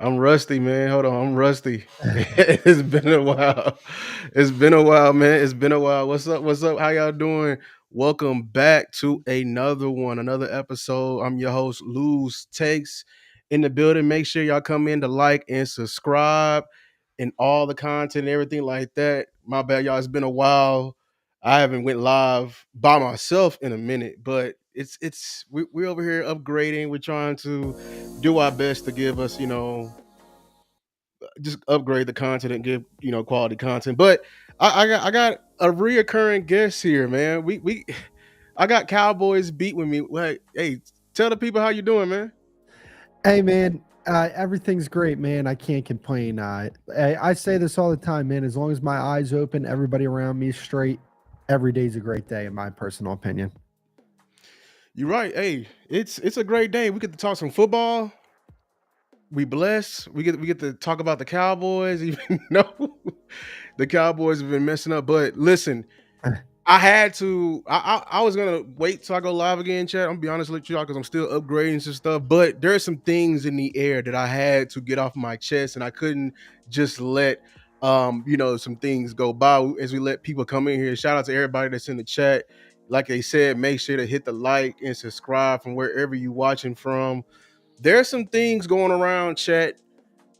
I'm rusty, man. Hold on, I'm rusty. It's been a while. It's been a while, man. It's been a while. What's up? What's up? How y'all doing? Welcome back to another one, another episode. I'm your host, Luz Takes in the building. Make sure y'all come in to like and subscribe and all the content and everything like that. My bad, y'all. It's been a while. I haven't went live by myself in a minute, but we're over here upgrading. We're trying to do our best to give us, just upgrade the content and give, quality content. But I got a reoccurring guest here, man. We I got Cowboys beat with me. Like, hey, tell the people how you doing, man. Hey man, everything's great, man. I can't complain. I say this all the time, man. As long as my eyes open, everybody around me is straight. Every day's a great day, in my personal opinion. You're right. Hey, it's a great day. We get to talk some football. We blessed. We get to talk about the Cowboys, even though the Cowboys have been messing up. But listen, I had to. I was gonna wait till I go live again, chat. I'm gonna be honest with y'all because I'm still upgrading some stuff. But there's some things in the air that I had to get off my chest, and I couldn't just let some things go by as we let people come in here. Shout out to everybody that's in the chat. Like they said, make sure to hit the like and subscribe from wherever you watching from. There's some things going around, chat.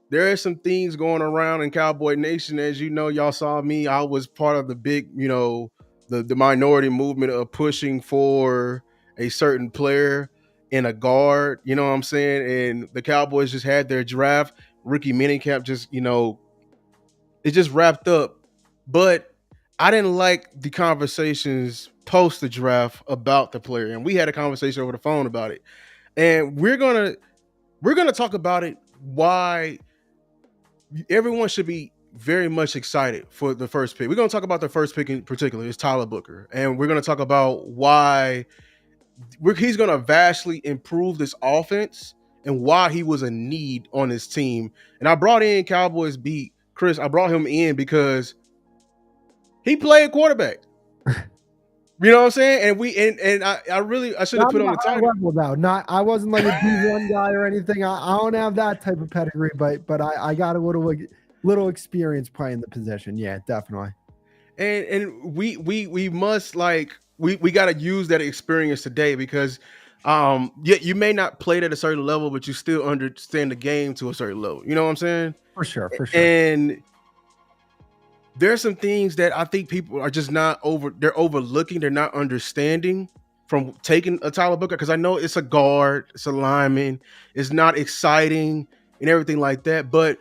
There are some things going around in Cowboy Nation. As you know, y'all saw me. I was part of the big, the minority movement of pushing for a certain player in a guard. You know what I'm saying? And the Cowboys just had their draft. Rookie minicamp just, it just wrapped up. But I didn't like the conversations post the draft about the player. And we had a conversation over the phone about it. And we're gonna talk about it. Why everyone should be very much excited for the first pick. We're going to talk about the first pick in particular. It's Tyler Booker, and we're going to talk about why he's going to vastly improve this offense and why he was a need on his team. And I brought in Cowboys beat Chris. I brought him in because he played quarterback. You know what I'm saying? And I should have Not put on on a the high title. level though. Not I wasn't like a D1 guy or anything. I don't have that type of pedigree, but I got a little experience playing the position. Yeah, definitely. And we must we got to use that experience today because yeah, you may not play it at a certain level but you still understand the game to a certain level, you know what I'm saying? For sure, for sure. And there's some things that I think people are just not they're overlooking, they're not understanding from taking a Tyler Booker, because I know it's a guard, it's a lineman, it's not exciting and everything like that, but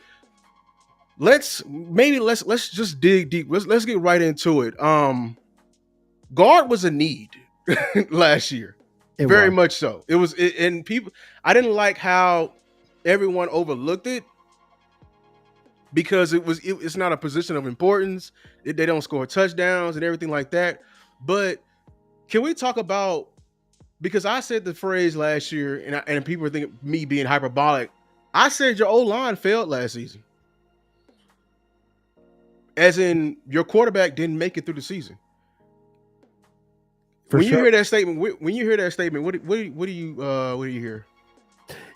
let's just dig deep. Let's get right into it. Guard was a need last year, It very was. much so. And people. I didn't like how everyone overlooked it because it's not a position of importance. They don't score touchdowns and everything like that. But can we talk about, because I said the phrase last year, and people think me being hyperbolic. I said your O line failed last season, as in your quarterback didn't make it through the season. For When you sure. hear that statement, what do you hear?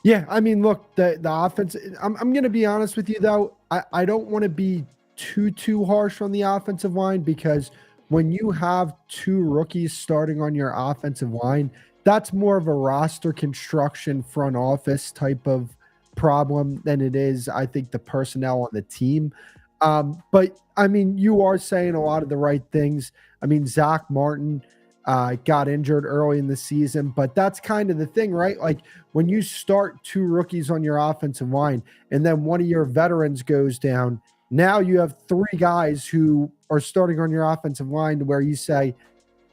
Yeah, I mean, look, the offense. I'm going to be honest with you though. I don't want to be too harsh on the offensive line because when you have two rookies starting on your offensive line, that's more of a roster construction front office type of problem than it is, I think, the personnel on the team. But I mean, you are saying a lot of the right things. I mean, Zach Martin got injured early in the season, but that's kind of the thing, right? Like when you start two rookies on your offensive line and then one of your veterans goes down, now you have three guys who are starting on your offensive line where you say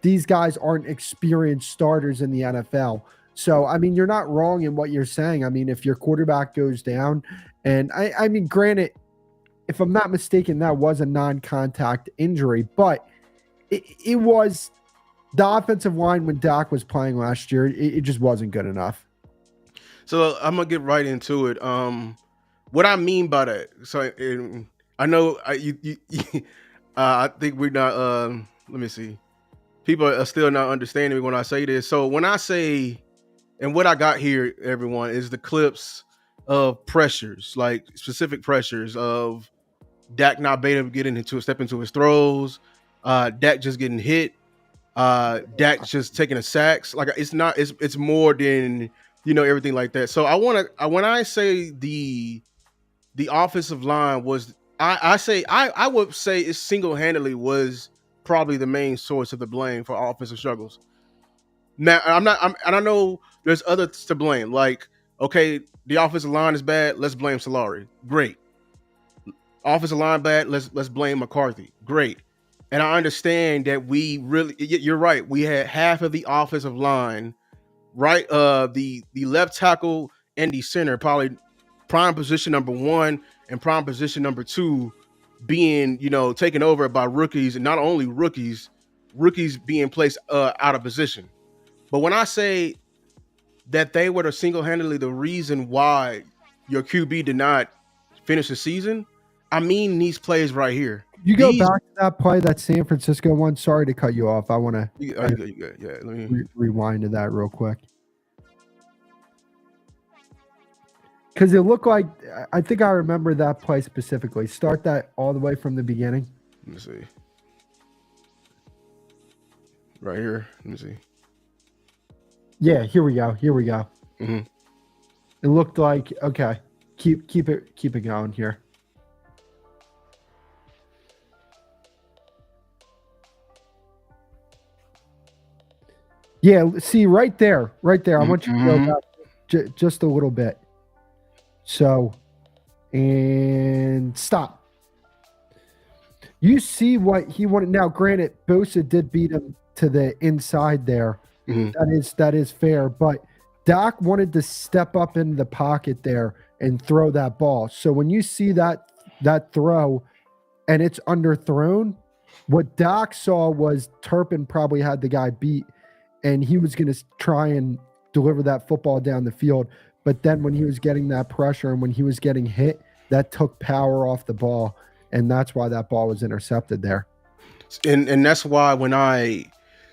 these guys aren't experienced starters in the NFL. So, I mean, you're not wrong in what you're saying. I mean, if your quarterback goes down, and I mean, granted, if I'm not mistaken, that was a non-contact injury, but it was the offensive line when Dak was playing last year. It just wasn't good enough. So I'm gonna get right into it. What I mean by that. So I know I think we're not. Let me see. People are still not understanding me when I say this. So when I say, and what I got here, everyone, is the clips of pressures, like specific pressures of Dak not being able to get into a step into his throws, Dak just getting hit, Dak just taking a sacks. Like it's not, it's more than everything like that. So I want to, when I say the offensive line was, I would say it single handedly was probably the main source of the blame for offensive struggles. Now and I know there's others to blame. Like, okay, the offensive line is bad. Let's blame Solari. Great. Offensive line bad. Let's blame McCarthy. Great. And I understand that we really, you're right. We had half of the offensive line, right? The left tackle and the center, probably prime position number one and prime position number two being, taken over by rookies, and not only rookies being placed out of position. But when I say that they were single-handedly the reason why your QB did not finish the season, I mean these plays right here. You go back to that play, that San Francisco one. Sorry to cut you off. I want to let me rewind to that real quick. Because it looked like, I think I remember that play specifically. Start that all the way from the beginning. Let me see. Right here. Let me see. Yeah, here we go. Mm-hmm. It looked like, okay. Keep it going here. Yeah, see right there. I want you to go back just a little bit. So, and stop. You see what he wanted. Now, granted, Bosa did beat him to the inside there. Mm-hmm. That is fair. But Dak wanted to step up into the pocket there and throw that ball. So when you see that throw and it's underthrown, what Dak saw was Turpin probably had the guy beat, and he was going to try and deliver that football down the field. But then when he was getting that pressure and when he was getting hit, that took power off the ball, and that's why that ball was intercepted there. And that's why when I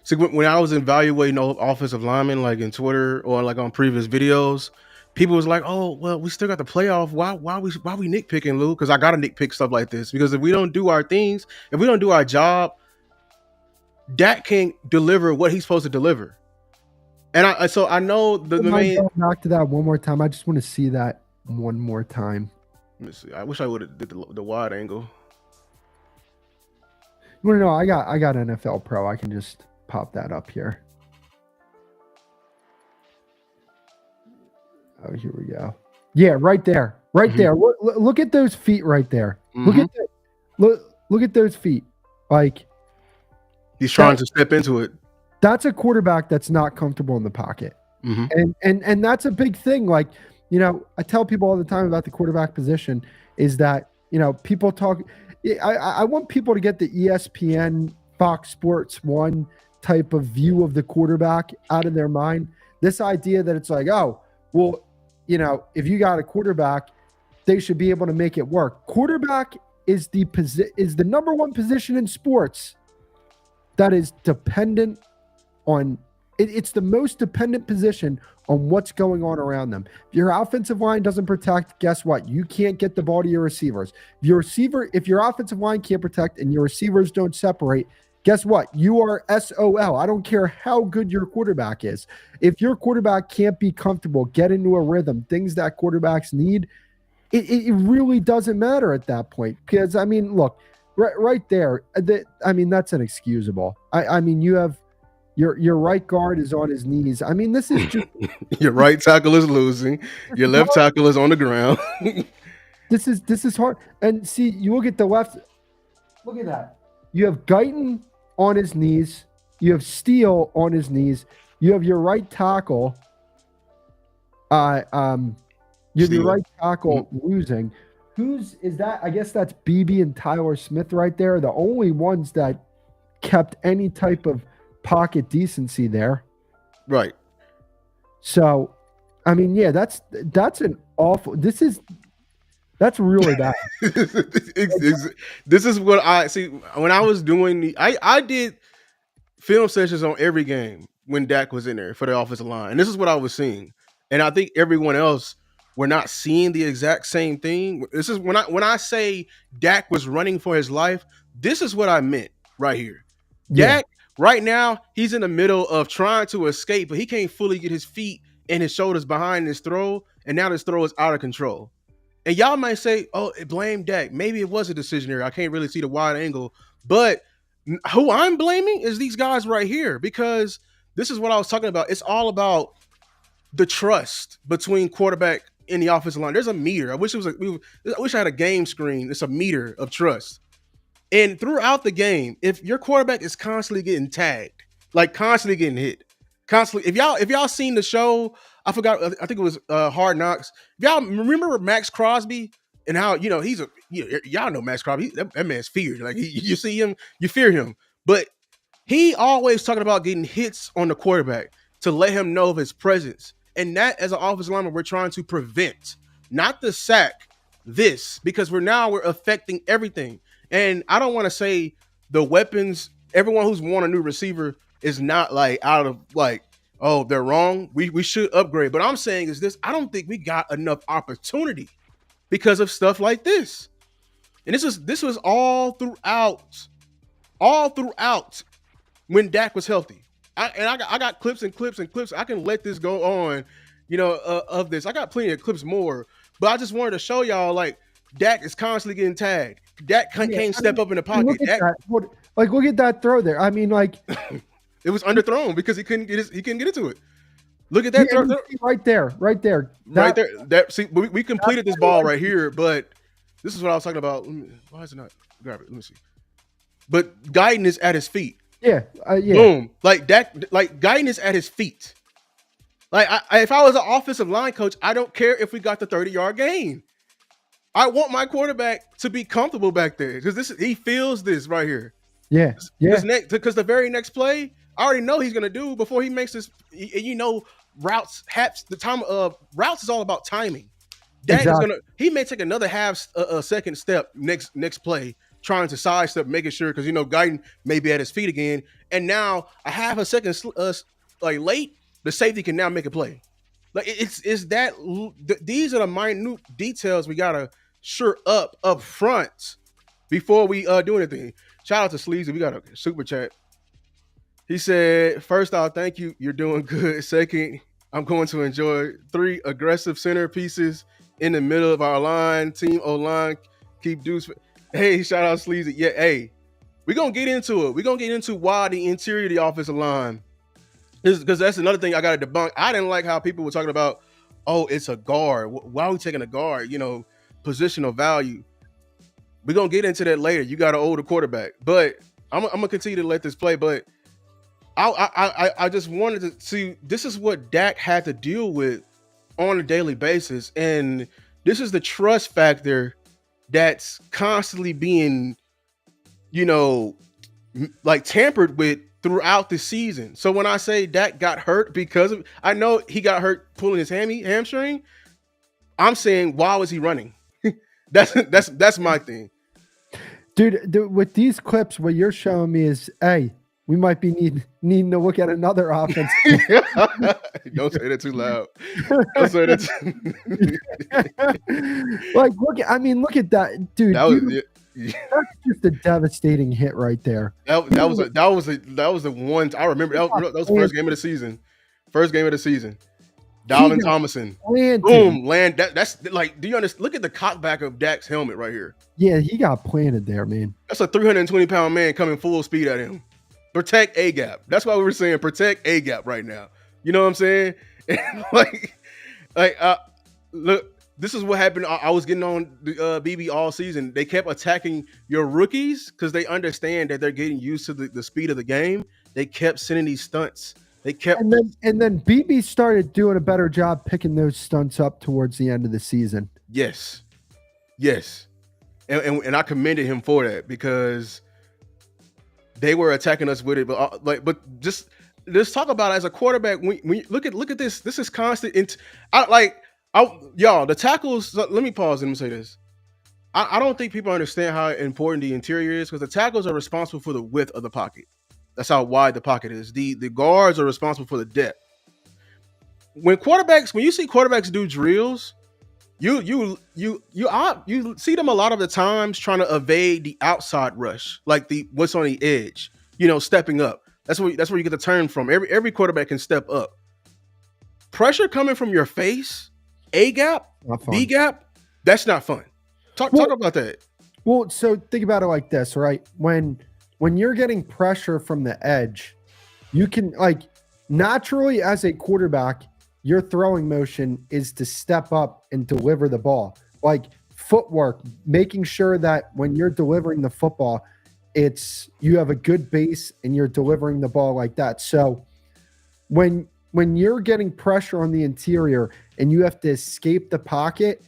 was evaluating offensive linemen, like in Twitter or like on previous videos, people was like, "Oh, well, we still got the playoff. Why we nitpicking, Lou?" Because I gotta nitpick stuff like this, because if we don't do our things, if we don't do our job, Dak can't deliver what he's supposed to deliver. And I know the main. Back to that one more time. I just want to see that one more time. Let me see. I wish I would have did the wide angle. You want to know? I got NFL Pro. I can just pop that up here. Oh, here we go. Yeah, right there. There. Look at those feet right there. Mm-hmm. Look at those feet. Like, he's trying to step into it. That's a quarterback that's not comfortable in the pocket. Mm-hmm. And that's a big thing. Like, I tell people all the time about the quarterback position is that, people talk. I want people to get the ESPN, Fox Sports 1 type of view of the quarterback out of their mind. This idea that it's like, oh, well, if you got a quarterback, they should be able to make it work. Quarterback is the number one position in sports that is dependent on it's the most dependent position on what's going on around them. If your offensive line doesn't protect, guess what? You can't get the ball to your receivers. If your offensive line can't protect and your receivers don't separate, guess what? You are SOL. I don't care how good your quarterback is. If your quarterback can't be comfortable, get into a rhythm, things that quarterbacks need, it really doesn't matter at that point. Because, I mean, look, right there, that's inexcusable. I mean, you have your right guard is on his knees. I mean, this is just your right tackle is losing. Your left tackle is on the ground. This is hard. And see, you look at the left. Look at that. You have Guyton on his knees. You have Steele on his knees. You have your right tackle. You have your right tackle losing. Whose is that? I guess that's BB and Tyler Smith right there. The only ones that kept any type of pocket decency there. Right. So, I mean, yeah, that's an awful. That's really bad. This is what I see when I was doing I did film sessions on every game when Dak was in there for the offensive line, and this is what I was seeing. And I think everyone else we're not seeing the exact same thing. This is when I say Dak was running for his life, this is what I meant right here. Yeah. Dak right now, he's in the middle of trying to escape, but he can't fully get his feet and his shoulders behind his throw, and now this throw is out of control. And y'all might say, "Oh, blame Dak." Maybe it was a decision here. I can't really see the wide angle, but who I'm blaming is these guys right here, because this is what I was talking about. It's all about the trust between quarterback and the offensive line. There's a meter. I wish it was. I wish I had a game screen. It's a meter of trust. And throughout the game, if your quarterback is constantly getting tagged, like constantly getting hit, constantly. If y'all seen the show, I forgot. I think it was Hard Knocks. If y'all remember Max Crosby and how he's a y'all know Max Crosby. That man's feared. Like you see him, you fear him. But he always talking about getting hits on the quarterback to let him know of his presence. And that, as an offensive lineman, we're trying to prevent, not the sack, this, because we're affecting everything. And I don't want to say the weapons, everyone who's won a new receiver is not like out of like, oh, they're wrong. We should upgrade. But I'm saying is this, I don't think we got enough opportunity because of stuff like this. And this was all throughout when Dak was healthy. I got clips and clips and clips. I can let this go on, of this. I got plenty of clips more, but I just wanted to show y'all like Dak is constantly getting tagged. Dak can't step up in the pocket. Look at that. Look at that throw there. I mean, like it was underthrown because he couldn't get into it. Look at that throw. Right there. Right there. See, we completed this ball right here, but this is what I was talking about. Why is it not? Grab it. Let me see. But Guyton is at his feet. Yeah. Boom. Like Dak, like Guyton is at his feet. Like if I was an offensive line coach, I don't care if we got the 30-yard gain. I want my quarterback to be comfortable back there because he feels this right here. Yeah. Because the very next play, I already know he's gonna do before he makes this. Routes. The time of routes is all about timing. Dak is he may take another second step next play, trying to sidestep, making sure because Guyton may be at his feet again, and now a half a second late, the safety can now make a play. Like these are the minute details we gotta sure up front before we do anything. Shout out to Sleazy. We got a super chat. He said, "First off, thank you. You're doing good. Second, I'm going to enjoy 3 aggressive center pieces in the middle of our line. Team O-line. Keep Deuce." Hey, shout out Sleazy. Yeah, hey, we're going to get into it. We're going to get into why the interior of the offensive line. Because that's another thing I got to debunk. I didn't like how people were talking about, oh, it's a guard. Why are we taking a guard? Positional value. We're going to get into that later. You got an older quarterback. But I'm going to continue to let this play. But I just wanted to see, this is what Dak had to deal with on a daily basis. And this is the trust factor that's constantly being, tampered with throughout the season. So when I say Dak got hurt I know he got hurt pulling his hamstring. I'm saying, why was he running? That's my thing. Dude, with these clips, what you're showing me is, hey, we might be needing to look at another offense. Don't say that too loud. Don't say that. Look at that, dude. That's just a devastating hit right there. That was the one I remember. That was the first game of the season. Dalvin Thomason. Boom, land. That's like, do you understand? Look at the cockback of Dak's helmet right here. Yeah, he got planted there, man. That's a 320-pound man coming full speed at him. Protect A-gap. That's why we were saying protect A-gap right now. You know what I'm saying? Look, this is what happened. I was getting on the BB all season. They kept attacking your rookies because they understand that they're getting used to the speed of the game. They kept sending these stunts. And then BB started doing a better job picking those stunts up towards the end of the season. Yes. And I commended him for that because they were attacking us with it, but just let's talk about it as a quarterback. When look at this. This is constant. Y'all, the tackles. Let me pause and say this. I don't think people understand how important the interior is because the tackles are responsible for the width of the pocket. That's how wide the pocket is. The guards are responsible for the depth. When you see quarterbacks do drills, You see them a lot of the times trying to evade the outside rush, like the what's on the edge. Stepping up. That's where you get the turn from. Every quarterback can step up. Pressure coming from your face, A gap, Not B fun. gap. That's not fun. Talk Well, about that. well, so think about it like this, right? When you're getting pressure from the edge, you can like naturally as a quarterback, your throwing motion is to step up and deliver the ball. Like footwork, making sure that when you're delivering the football, it's you have a good base and you're delivering the ball like that. So when you're getting pressure on the interior and you have to escape the pocket,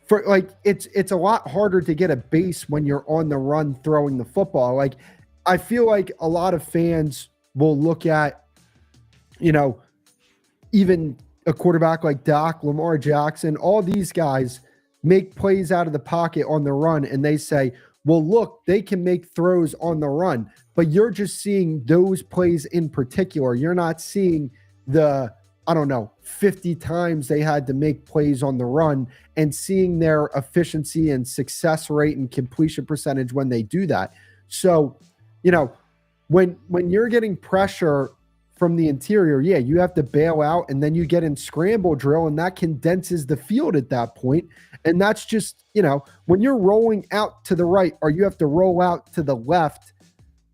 for like it's a lot harder to get a base when you're on the run throwing the football. Like I feel like a lot of fans will look at, you know, even a quarterback like Dak, Lamar Jackson, all these guys make plays out of the pocket on the run and they say, well, look, they can make throws on the run, but you're just seeing those plays in particular. You're not seeing the, I don't know, 50 times they had to make plays on the run and seeing their efficiency and success rate and completion percentage when they do that. So, you know, when you're getting pressure from the interior, yeah, you have to bail out and then you get in scramble drill and that condenses the field at that point. And that's just, when you're rolling out to the right or you have to roll out to the left,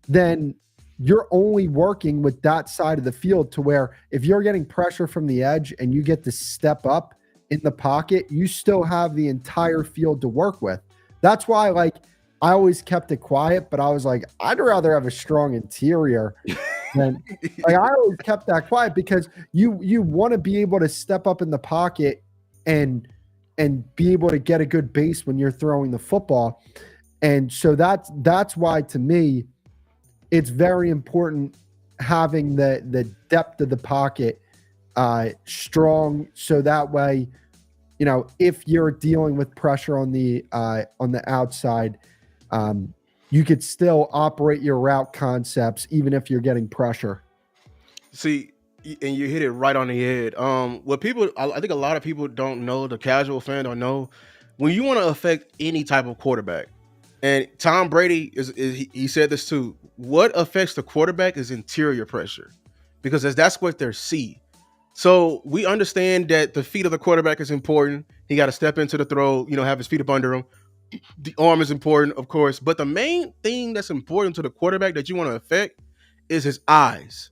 then you're only working with that side of the field to where if you're getting pressure from the edge and you get to step up in the pocket, you still have the entire field to work with. That's why, like, I always kept it quiet, but I was like, I'd rather have a strong interior than like I always kept that quiet because you want to be able to step up in the pocket and be able to get a good base when you're throwing the football. And so that's why to me it's very important having the depth of the pocket strong, so that way, if you're dealing with pressure on the outside, you could still operate your route concepts even if you're getting pressure. See, and you hit it right on the head. What people, I think a lot of people don't know, the casual fan don't know, when you want to affect any type of quarterback, and Tom Brady he said this too. What affects the quarterback is interior pressure, because that's what they see. So we understand that the feet of the quarterback is important. He got to step into the throw, have his feet up under him. The arm is important, of course, but the main thing that's important to the quarterback that you want to affect is his eyes.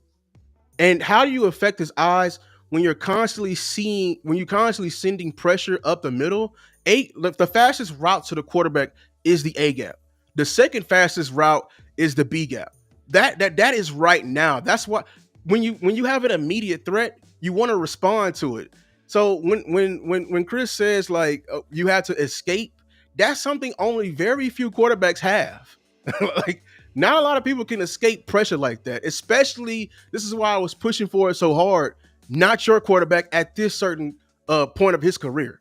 And how do you affect his eyes when you're constantly sending pressure up the middle? The fastest route to the quarterback is the A gap. The second fastest route is the B gap. That is right now. That's what when you have an immediate threat, you want to respond to it. So when Chris says like you have to escape, that's something only very few quarterbacks have. Like not a lot of people can escape pressure like that. Especially, this is why I was pushing for it so hard. Not your quarterback at this certain point of his career.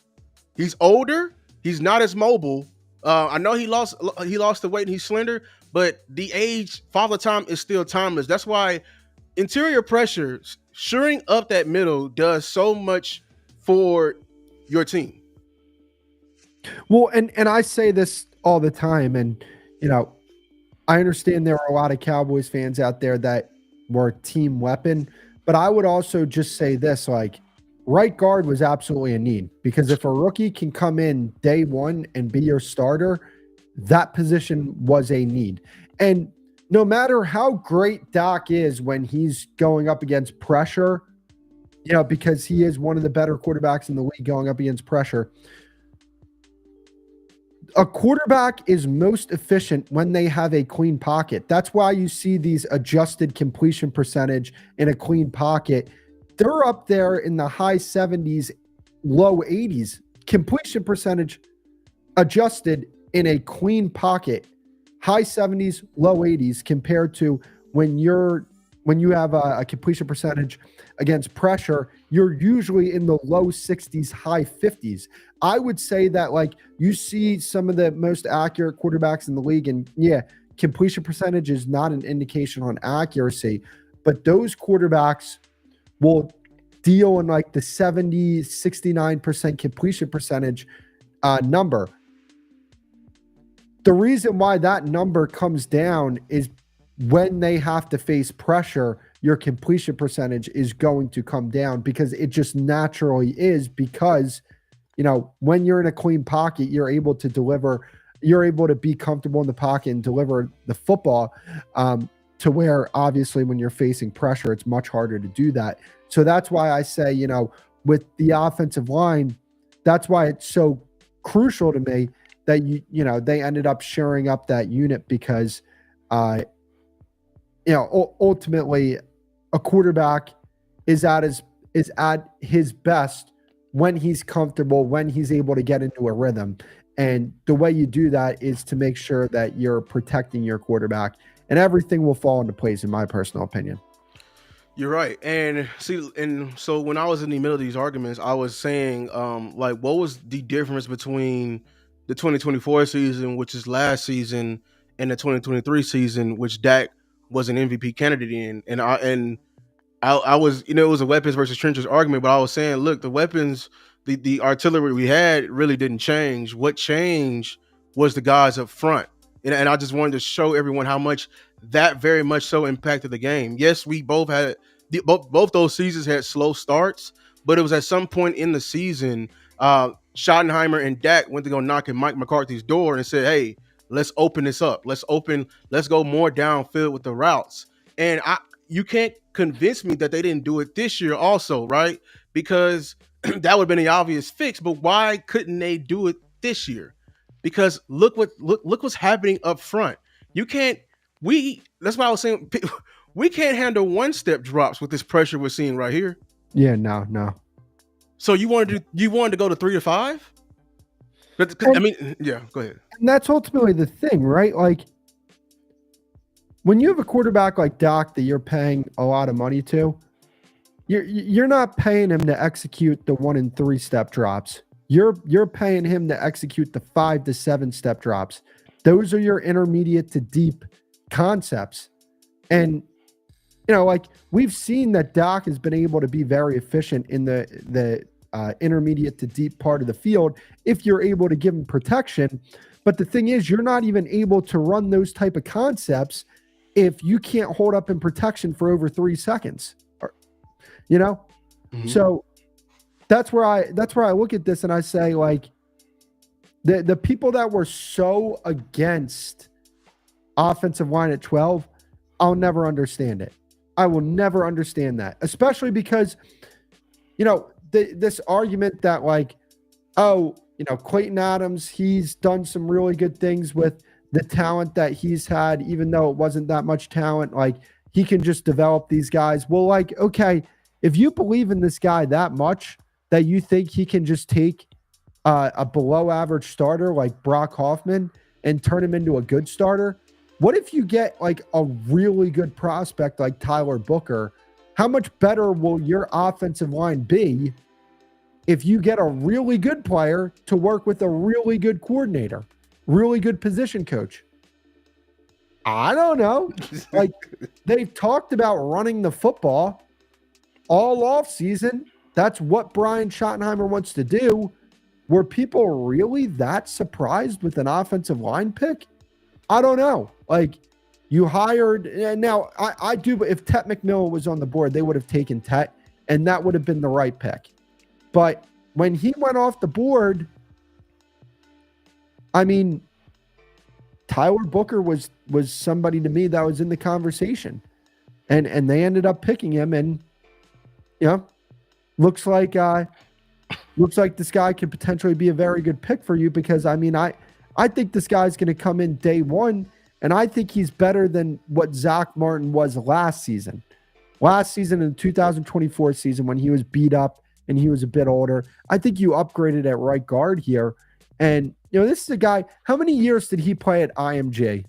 He's older. He's not as mobile. I know he lost the weight and he's slender, but the age, father time is still timeless. That's why interior pressure, shoring up that middle, does so much for your team. Well, and I say this all the time, and I understand there are a lot of Cowboys fans out there that were team weapon, but I would also just say this, like, right guard was absolutely a need, because if a rookie can come in day one and be your starter, that position was a need. And no matter how great Doc is when he's going up against pressure, because he is one of the better quarterbacks in the league going up against pressure, a quarterback is most efficient when they have a clean pocket. That's why you see these adjusted completion percentage in a clean pocket. They're up there in the high 70s, low 80s. Completion percentage adjusted in a clean pocket, high 70s, low 80s, compared to when you have a completion percentage against pressure, you're usually in the low 60s, high 50s. I would say that, like, you see some of the most accurate quarterbacks in the league, and yeah, completion percentage is not an indication on accuracy, but those quarterbacks will deal in like the 69% completion percentage number. The reason why that number comes down is when they have to face pressure, your completion percentage is going to come down because it just naturally is, because, when you're in a clean pocket, you're able to deliver, you're able to be comfortable in the pocket and deliver the football, to where obviously when you're facing pressure, it's much harder to do that. So that's why I say, with the offensive line, that's why it's so crucial to me that they ended up shoring up that unit, because ultimately a quarterback is at his best when he's comfortable, when he's able to get into a rhythm. And the way you do that is to make sure that you're protecting your quarterback, and everything will fall into place, in my personal opinion. You're right. And so when I was in the middle of these arguments, I was saying, like, what was the difference between the 2024 season, which is last season, and the 2023 season, which Dak was an MVP candidate in? I was, it was a weapons versus trenches argument, but I was saying, look, the weapons, the artillery we had really didn't change. What changed was the guys up front. And I just wanted to show everyone how much that very much so impacted the game. Yes, we both had both those seasons had slow starts, but it was at some point in the season, Schottenheimer and Dak went to go knock at Mike McCarthy's door and said, "Hey, let's open this up. Let's go more downfield with the routes." And you can't convince me that they didn't do it this year also, right? Because that would have been the obvious fix. But why couldn't they do it this year? Because look what's happening up front. You can't. That's why I was saying we can't handle one step drops with this pressure we're seeing right here. Yeah, no. So you wanted to go to 3 to 5? But I mean, yeah, go ahead. And that's ultimately the thing, right? Like, when you have a quarterback like Dak that you're paying a lot of money to, you're not paying him to execute the 1 and 3 step drops. You're paying him to execute the 5 to 7 step drops. Those are your intermediate to deep concepts. And like, we've seen that Dak has been able to be very efficient in the intermediate to deep part of the field if you're able to give him protection. But the thing is, you're not even able to run those type of concepts if you can't hold up in protection for over 3 seconds. Mm-hmm. So that's where I look at this and I say, like, the people that were so against offensive line at 12, I'll never understand it. I will never understand that, especially because, this argument that, like, Clayton Adams, he's done some really good things with the talent that he's had, even though it wasn't that much talent. Like, he can just develop these guys. Well, like, okay, if you believe in this guy that much that you think he can just take a below average starter like Brock Hoffman and turn him into a good starter, what if you get like a really good prospect like Tyler Booker? How much better will your offensive line be if you get a really good player to work with a really good coordinator, really good position coach? I don't know. Like, they've talked about running the football all off season. That's what Brian Schottenheimer wants to do. Were people really that surprised with an offensive line pick? I don't know. Like, you hired, and now I do, but if Tet McMillan was on the board, they would have taken Tet, and that would have been the right pick. But when he went off the board, I mean, Tyler Booker was somebody to me that was in the conversation, and they ended up picking him, and looks like this guy could potentially be a very good pick for you, because I mean, I think this guy's going to come in day one, and I think he's better than what Zach Martin was last season. Last season, in the 2024 season, when he was beat up and he was a bit older, I think you upgraded at right guard here. And, this is a guy, how many years did he play at IMG?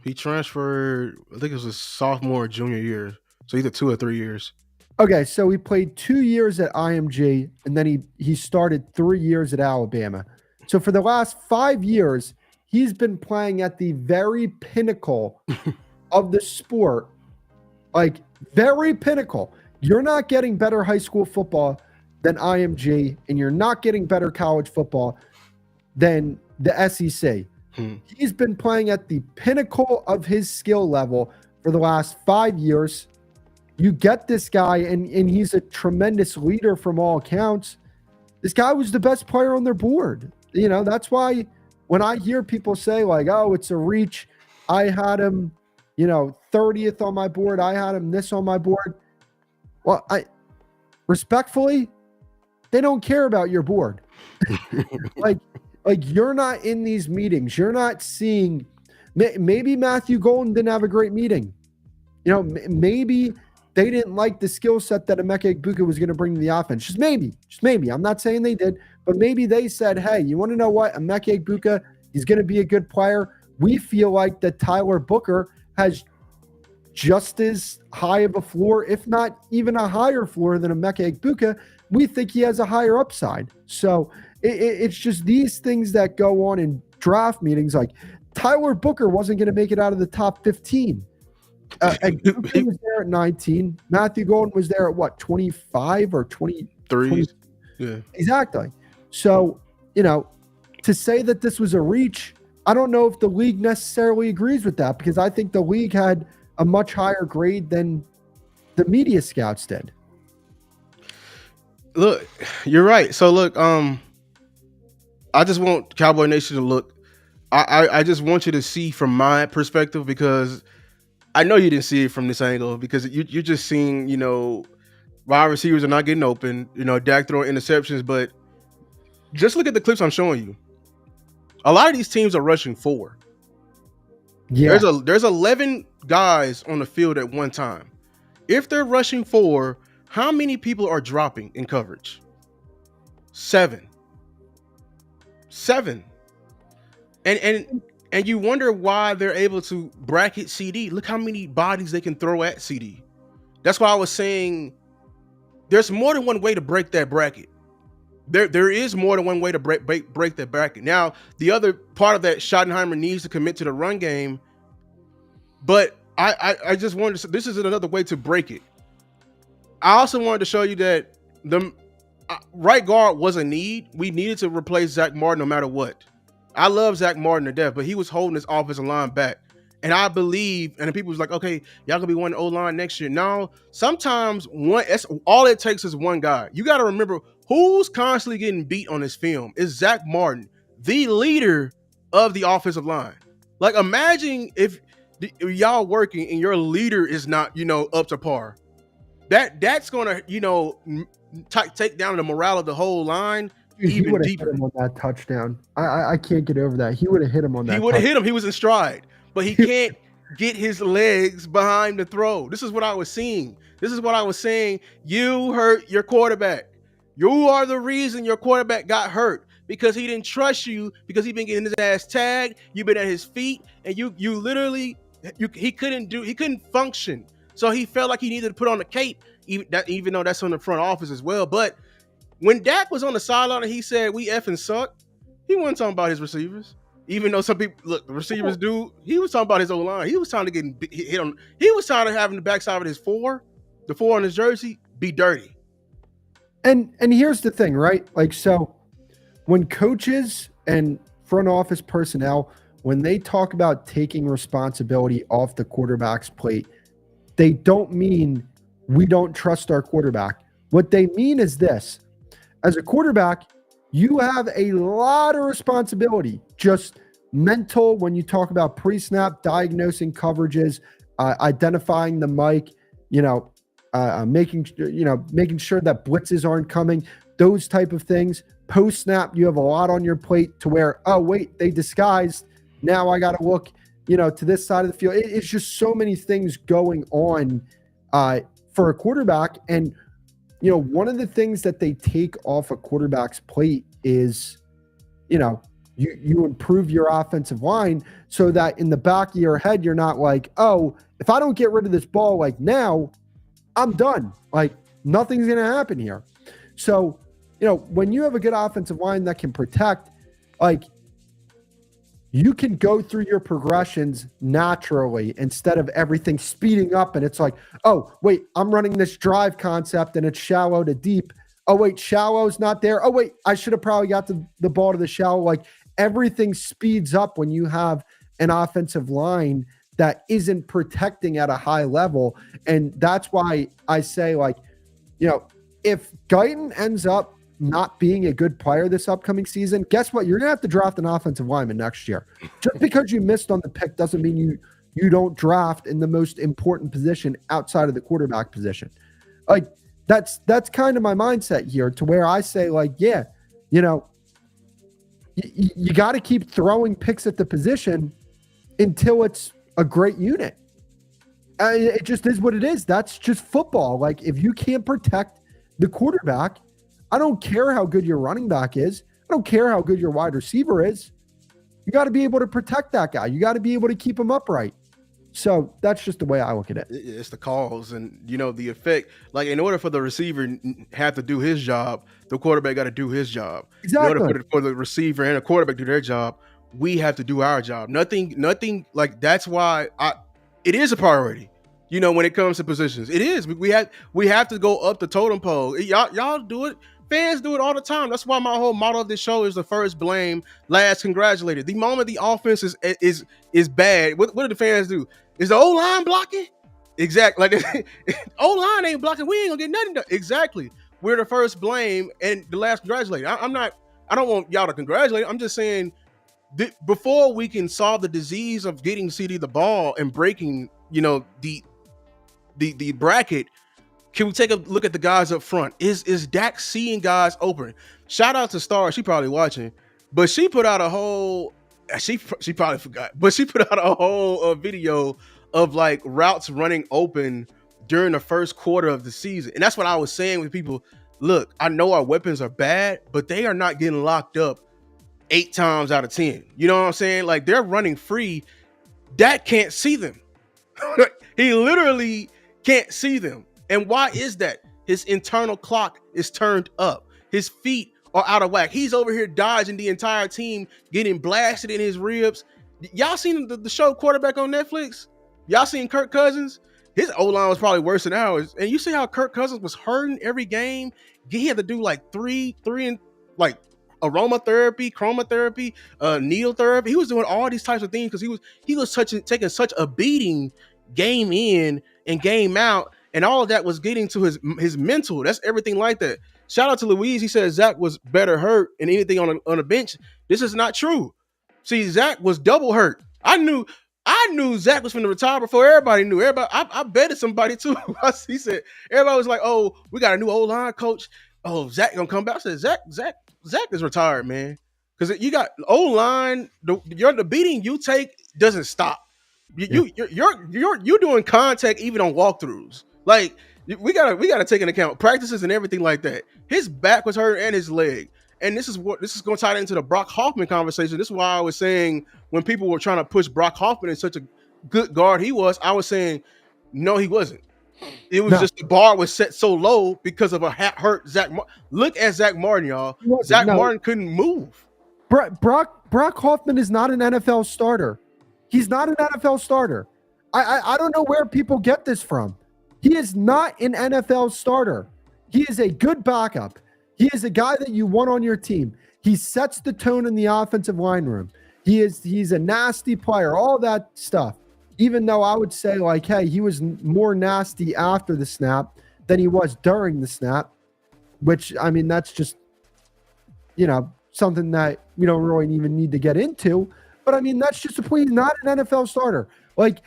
He transferred, I think it was his sophomore or junior year. So either 2 or 3 years. Okay, so he played 2 years at IMG, and then he started 3 years at Alabama. So for the last 5 years, he's been playing at the very pinnacle of the sport, like very pinnacle. You're not getting better high school football than IMG, and you're not getting better college football than the SEC. He's been playing at the pinnacle of his skill level for the last 5 years. You get this guy, and he's a tremendous leader from all accounts. This guy was the best player on their board. That's why when I hear people say, like, oh, it's a reach, I had him, 30th on my board, I had him this on my board. Well, respectfully, they don't care about your board. like you're not in these meetings. You're not seeing. Maybe Matthew Golden didn't have a great meeting. Maybe they didn't like the skill set that Emeka Egbuka was going to bring to the offense. Just maybe. I'm not saying they did, but maybe they said, hey, you want to know what? Emeka Egbuka, he's going to be a good player. We feel like that Tyler Booker has just as high of a floor, if not even a higher floor than Emeka Egbuka. We think he has a higher upside. So it's just these things that go on in draft meetings. Like Tyler Booker wasn't going to make it out of the top 15. Egbuka was there at 19. Matthew Golden was there at what, 25 or 23? 20? Yeah, exactly. So, to say that this was a reach, I don't know if the league necessarily agrees with that, because I think the league had a much higher grade than the media scouts did. Look, you're right. So look, I just want Cowboy Nation to look. I just want you to see from my perspective, because I know you didn't see it from this angle, because you're just seeing, wide receivers are not getting open, Dak throwing interceptions, but just look at the clips I'm showing you. A lot of these teams are rushing 4. Yeah. There's 11 guys on the field at one time. If they're rushing 4, how many people are dropping in coverage? 7. And you wonder why they're able to bracket CD. Look how many bodies they can throw at CD. That's why I was saying there's more than one way to break that bracket. There is more than one way to break that bracket. Now, the other part of that, Schottenheimer needs to commit to the run game. But I just wanted to, this is another way to break it. I also wanted to show you that the right guard was a need. We needed to replace Zach Martin no matter what. I love Zach Martin to death, but he was holding his offensive line back. And I believe, and people was like, okay, y'all gonna be one O-line next year. No, sometimes all it takes is one guy. You got to remember who's constantly getting beat on this film is Zach Martin, the leader of the offensive line. Like, imagine if y'all working and your leader is not, up to par. That's gonna, take down the morale of the whole line. Dude, even deeper. Hit him on that touchdown. I can't get over that. He would have hit him on that. He would have hit him. He was in stride, but he can't get his legs behind the throw. This is what I was seeing. This is what I was saying. You hurt your quarterback. You are the reason your quarterback got hurt, because he didn't trust you, because he been getting his ass tagged. You've been at his feet, and you literally he couldn't function. So he felt like he needed to put on the cape, even though that's on the front office as well. But when Dak was on the sideline and he said, we effing suck, he wasn't talking about his receivers. Even though some people, look, the receivers do, he was talking about his O-line. He was trying to get hit on, he was trying to have the backside of his the 4 on his jersey, be dirty. And here's the thing, right? Like, so when coaches and front office personnel, when they talk about taking responsibility off the quarterback's plate, they don't mean we don't trust our quarterback. What they mean is this: as a quarterback, you have a lot of responsibility, just mental, when you talk about pre-snap, diagnosing coverages, identifying the mic, making sure that blitzes aren't coming, those type of things. Post-snap, you have a lot on your plate to where, oh, wait, they disguised. Now I got to look, to this side of the field. It's just so many things going on for a quarterback. And, one of the things that they take off a quarterback's plate is, you improve your offensive line so that in the back of your head, you're not like, oh, if I don't get rid of this ball like now, I'm done. Like, nothing's going to happen here. So, when you have a good offensive line that can protect, like, you can go through your progressions naturally instead of everything speeding up. And it's like, oh, wait, I'm running this drive concept and it's shallow to deep. Oh, wait, shallow's not there. Oh, wait, I should have probably got the ball to the shallow. Like everything speeds up when you have an offensive line that isn't protecting at a high level. And that's why I say, like, if Guyton ends up not being a good player this upcoming season, guess what? You're going to have to draft an offensive lineman next year. Just because you missed on the pick doesn't mean you don't draft in the most important position outside of the quarterback position. Like that's kind of my mindset here, to where I say, like, yeah, you got to keep throwing picks at the position until it's a great unit. It just is what it is. That's just football. Like if you can't protect the quarterback, I don't care how good your running back is. I don't care how good your wide receiver is. You got to be able to protect that guy. You got to be able to keep him upright. So that's just the way I look at it. It's the calls and, the effect. Like, in order for the receiver have to do his job, the quarterback got to do his job. Exactly. In order for the receiver and the quarterback to do their job, we have to do our job. Nothing like that's why it is a priority. When it comes to positions, it is. We have to go up the totem pole. Y'all do it. Fans do it all the time. That's why my whole motto of this show is the first blame, last congratulated. The moment the offense is bad, what do the fans do? Is the O-line blocking? Exactly. Like O-line ain't blocking. We ain't gonna get nothing done. Exactly. We're the first blame and the last congratulated. I don't want y'all to congratulate. I'm just saying before we can solve the disease of getting CD the ball and breaking, the bracket, can we take a look at the guys up front? Is Dak seeing guys open? Shout out to Star. She probably watching, but she put out a whole. She probably forgot, but she put out a whole video of like routes running open during the first quarter of the season, and that's what I was saying with people. Look, I know our weapons are bad, but they are not getting locked up 8 times out of 10. You know what I'm saying? Like they're running free. Dak can't see them. He literally can't see them. And why is that? His internal clock is turned up. His feet are out of whack. He's over here dodging the entire team, getting blasted in his ribs. Y'all seen the show Quarterback on Netflix? Y'all seen Kirk Cousins? His O-line was probably worse than ours. And you see how Kirk Cousins was hurting every game? He had to do like three and like aromatherapy, chromotherapy, needle therapy. He was doing all these types of things because he was taking such a beating game in and game out. And all of that was getting to his mental. That's everything like that. Shout out to Louise. He said Zach was better hurt than anything on a bench. This is not true. See, Zach was double hurt. I knew Zach was going to retire before everybody knew. I betted somebody too. He said everybody was like, "Oh, we got a new O-line coach. Oh, Zach gonna come back." I said Zach is retired, man. Because you got O-line. The beating you take doesn't stop. You're doing contact even on walkthroughs. Like we gotta take into account practices and everything like that. His back was hurt and his leg, and this is going to tie into the Brock Hoffman conversation. This is why I was saying when people were trying to push Brock Hoffman in such a good guard he was, I was saying no, he wasn't. It was just the bar was set so low because of a hurt Zach. Look at Zach Martin, y'all. Martin couldn't move. Brock Hoffman is not an NFL starter. He's not an NFL starter. I don't know where people get this from. He is not an NFL starter. He is a good backup. He is a guy that you want on your team. He sets the tone in the offensive line room. He's a nasty player, all that stuff. Even though I would say, like, hey, he was more nasty after the snap than he was during the snap, which, I mean, that's just, something that we don't really even need to get into. But, I mean, that's just a point. He's not an NFL starter. Like,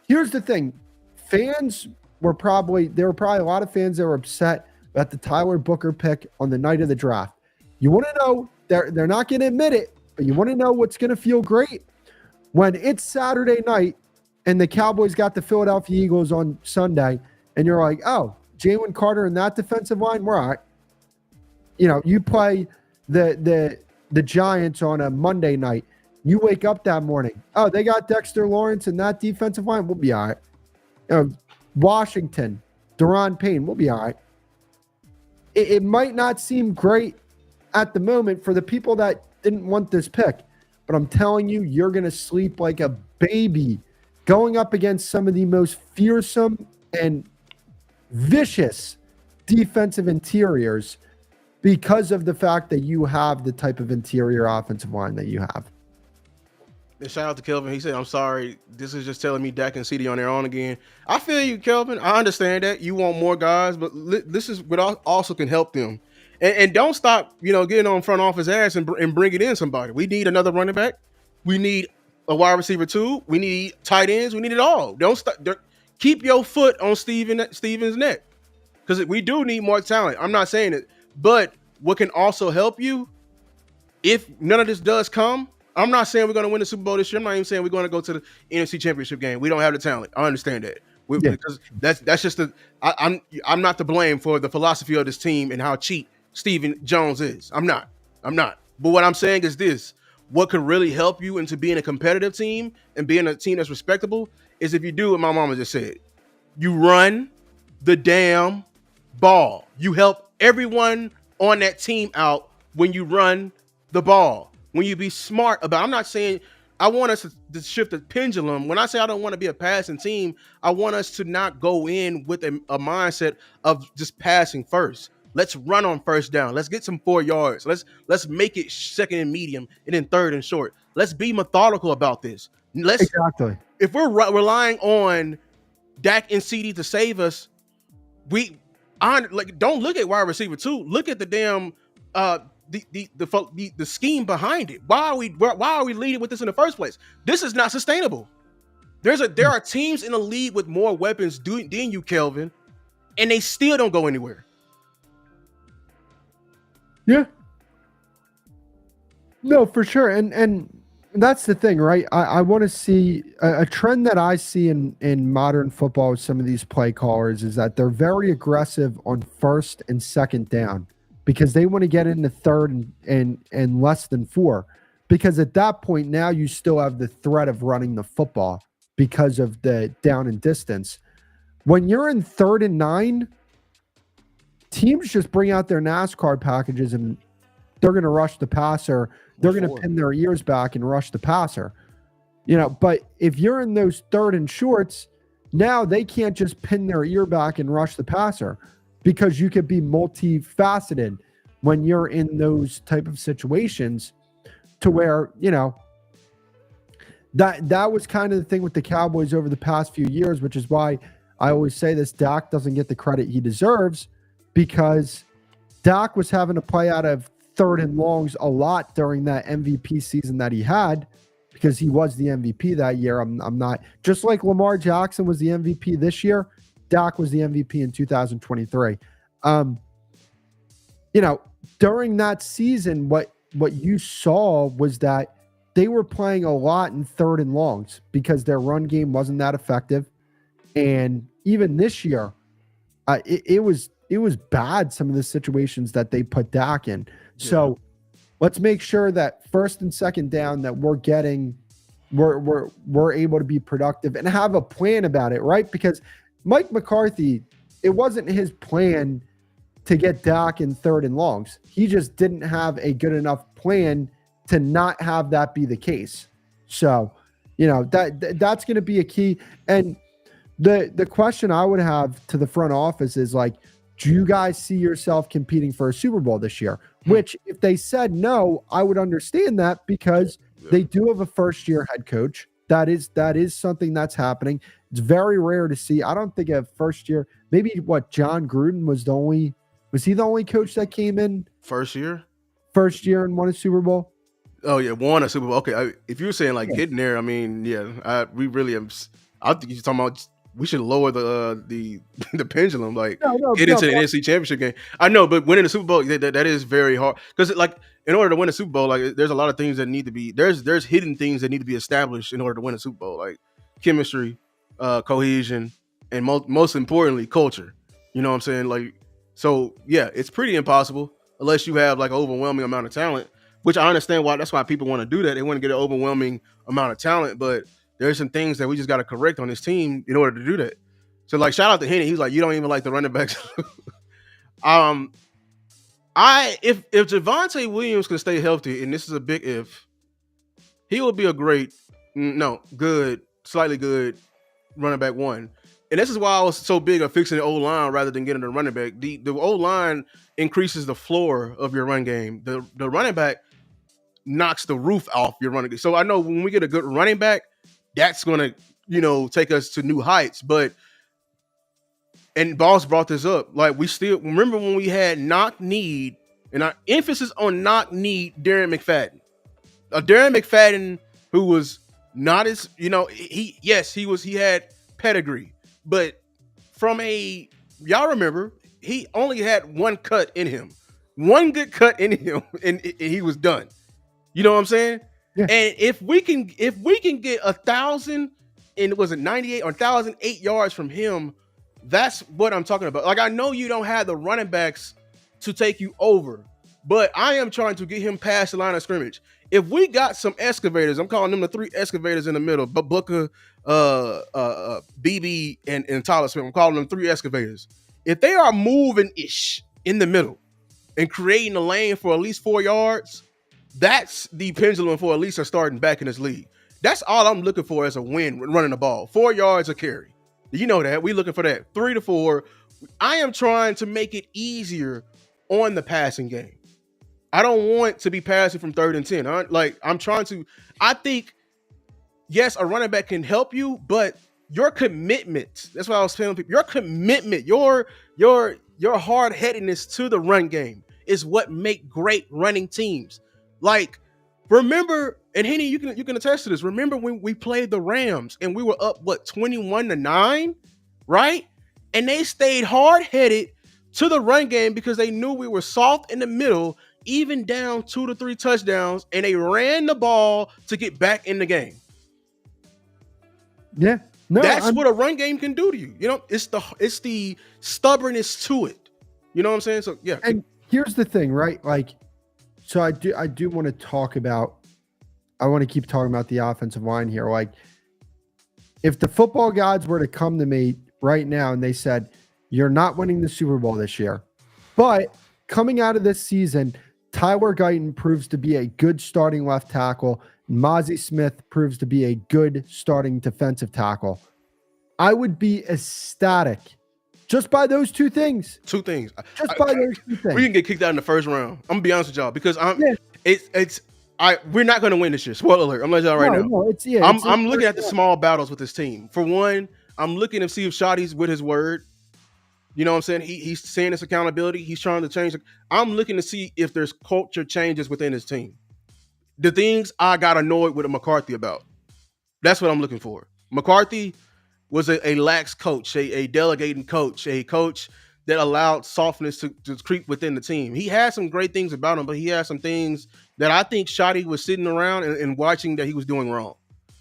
here's the thing. There were probably a lot of fans that were upset at the Tyler Booker pick on the night of the draft. You want to know, they're not going to admit it, but you want to know what's going to feel great? When it's Saturday night and the Cowboys got the Philadelphia Eagles on Sunday, and you're like, oh, Jalen Carter and that defensive line, we're all right. You play the Giants on a Monday night. You wake up that morning, oh, they got Dexter Lawrence and that defensive line, we'll be all right. Washington, Daron Payne, we'll be all right. It might not seem great at the moment for the people that didn't want this pick, but I'm telling you, you're going to sleep like a baby going up against some of the most fearsome and vicious defensive interiors because of the fact that you have the type of interior offensive line that you have. And shout out to Kelvin. He said, "I'm sorry. This is just telling me Dak and CD on their own again." I feel you, Kelvin. I understand that you want more guys, but this is what also can help them. And don't stop, getting on front office ass and bringing in somebody. We need another running back. We need a wide receiver too. We need tight ends. We need it all. Don't stop. Keep your foot on Steven's neck, because we do need more talent. I'm not saying it, but what can also help you if none of this does come. I'm not saying we're going to win the Super Bowl this year. I'm not even saying we're going to go to the NFC Championship game. We don't have the talent. I understand that. Because that's just I'm not to blame for the philosophy of this team and how cheap Stephen Jones is. I'm not. But what I'm saying is this: what could really help you into being a competitive team and being a team that's respectable is if you do what my mama just said. You run the damn ball. You help everyone on that team out when you run the ball. When you be smart about, I'm not saying I want us to shift the pendulum. When I say I don't want to be a passing team, I want us to not go in with a mindset of just passing first. Let's run on first down. Let's get some 4 yards. Let's make it second and medium and then third and short. Let's be methodical about this. Exactly. If we're relying on Dak and CD to save us, don't look at wide receiver 2. Look at the damn the scheme behind it. Why are we leading with this in the first place? This is not sustainable. There are teams in the league with more weapons than you, Kelvin, and they still don't go anywhere. Yeah. No, for sure. And that's the thing, right? I want to see a trend that I see in modern football with some of these play callers is that they're very aggressive on first and second down, because they want to get into third and less than 4. Because at that point, now you still have the threat of running the football because of the down and distance. When you're in 3rd and 9, teams just bring out their NASCAR packages and they're going to rush the passer. They're going to pin their ears back and rush the passer. But if you're in those 3rd and shorts, now they can't just pin their ear back and rush the passer, because you could be multifaceted when you're in those type of situations, to where, that was kind of the thing with the Cowboys over the past few years, which is why I always say this: Dak doesn't get the credit he deserves, because Dak was having to play out of 3rd and longs a lot during that MVP season that he had, because he was the MVP that year. I'm not, just like Lamar Jackson was the MVP this year, Dak was the MVP in 2023. During that season, what you saw was that they were playing a lot in 3rd and longs because their run game wasn't that effective. And even this year, it was bad, some of the situations that they put Dak in. Yeah. So let's make sure that first and second down that we're able to be productive and have a plan about it, right? Because Mike McCarthy, it wasn't his plan to get Dak in 3rd and longs. He just didn't have a good enough plan to not have that be the case. So, that's going to be a key. And the question I would have to the front office is like, do you guys see yourself competing for a Super Bowl this year? Which, if they said no, I would understand that, because they do have a first-year head coach. That is something that's happening. It's very rare to see. I don't think a first year, maybe John Gruden was he the only coach that came in first year and won a Super Bowl? Oh yeah, won a Super Bowl. Okay, if you were saying getting there, I mean, yeah, we really am. I think you're talking about we should lower the pendulum, get into the NFC Championship game. I know, but winning the Super Bowl, that is very hard, because in order to win a Super Bowl, there's a lot of things that need to be there's hidden things that need to be established in order to win a Super Bowl, like chemistry, cohesion, and most importantly, culture. You know what I'm saying? So yeah, it's pretty impossible unless you have an overwhelming amount of talent, which I understand why. That's why people want to do that. They want to get an overwhelming amount of talent, but there's some things that we just got to correct on this team in order to do that. So shout out to Henny. He's like, you don't even like the running backs. If Javonte Williams can stay healthy, and this is a big if, He would be a great, no, good, slightly good running back one. And this is why I was so big on fixing the O line rather than getting a running back. The O line increases the floor of your run game. The running back knocks the roof off your running game. So I know when we get a good running back, that's gonna, take us to new heights. But and Boss brought this up. Like, we still remember when we had knock need, and our emphasis on knock need Darren McFadden. Darren McFadden, who was not as, he had pedigree, but from y'all remember, he only had one cut in him, one good cut in him, and he was done. You know what I'm saying? Yeah. And if we can get 1,000 and was it 98 or 1,008 yards from him, that's what I'm talking about. Like, I know you don't have the running backs to take you over, but I am trying to get him past the line of scrimmage. If we got some excavators, I'm calling them the 3 excavators in the middle, but Booker, BB, and Tyler Smith, I'm calling them 3 excavators. If they are moving ish in the middle and creating a lane for at least 4 yards, that's the pendulum for at least a starting back in this league. That's all I'm looking for as a win running the ball. 4 yards a carry. You know that. We're looking for that. 3 to 4. I am trying to make it easier on the passing game. I don't want to be passing from 3rd and 10. I think, yes, a running back can help you, but your commitment, that's what I was telling people, your commitment, your hard-headedness to the run game is what make great running teams. Like, remember, and Henny, you can attest to this. Remember when we played the Rams and we were up 21-9, right? And they stayed hard-headed to the run game because they knew we were soft in the middle, even down 2 to 3 touchdowns, and they ran the ball to get back in the game. Yeah. No, that's what a run game can do to you. It's the stubbornness to it. You know what I'm saying? So yeah. And here's the thing, right? Like, so I do want to talk about, I want to keep talking about the offensive line here. Like, if the football gods were to come to me right now and they said, you're not winning the Super Bowl this year, but coming out of this season, Tyler Guyton proves to be a good starting left tackle, Mozzie Smith proves to be a good starting defensive tackle, I would be ecstatic just by those 2 things. 2 things. Just by those 2 things. We can get kicked out in the first round. I'm gonna be honest with y'all because we're not gonna win this year. Spoiler alert. I'm letting y'all right now. No, I'm looking at the small battles with this team. For one, I'm looking to see if Shotty's with his word. You know what I'm saying? He's saying his accountability. He's trying to change. I'm looking to see if there's culture changes within his team. The things I got annoyed with McCarthy about. That's what I'm looking for. McCarthy was a lax coach, a delegating coach, a coach that allowed softness to creep within the team. He had some great things about him, but he had some things that I think Shotty was sitting around and watching that he was doing wrong.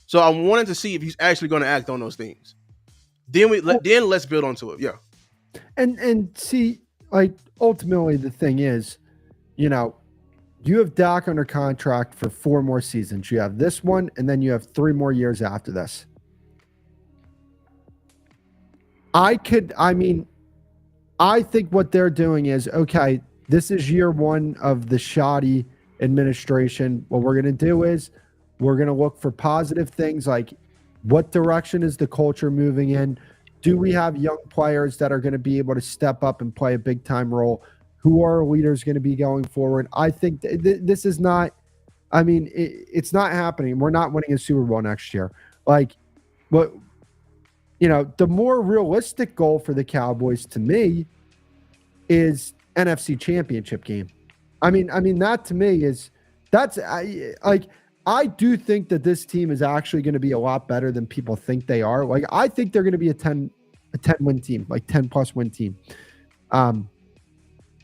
So I wanted to see if he's actually going to act on those things. Then let's build onto it. Yeah. And see, like, ultimately the thing is, you have Dak under contract for 4 more seasons. You have this one, and then you have 3 more years after this. I think what they're doing is, okay, this is year 1 of the shoddy administration. What we're going to do is we're going to look for positive things like what direction is the culture moving in? Do we have young players that are going to be able to step up and play a big time role? Who are our leaders going to be going forward? I think this is not, it's not happening. We're not winning a Super Bowl next year. Like, but the more realistic goal for the Cowboys to me is NFC Championship game. I mean that to me is I do think that this team is actually going to be a lot better than people think they are. Like, I think they're going to be a 10 win team, like 10 plus win team.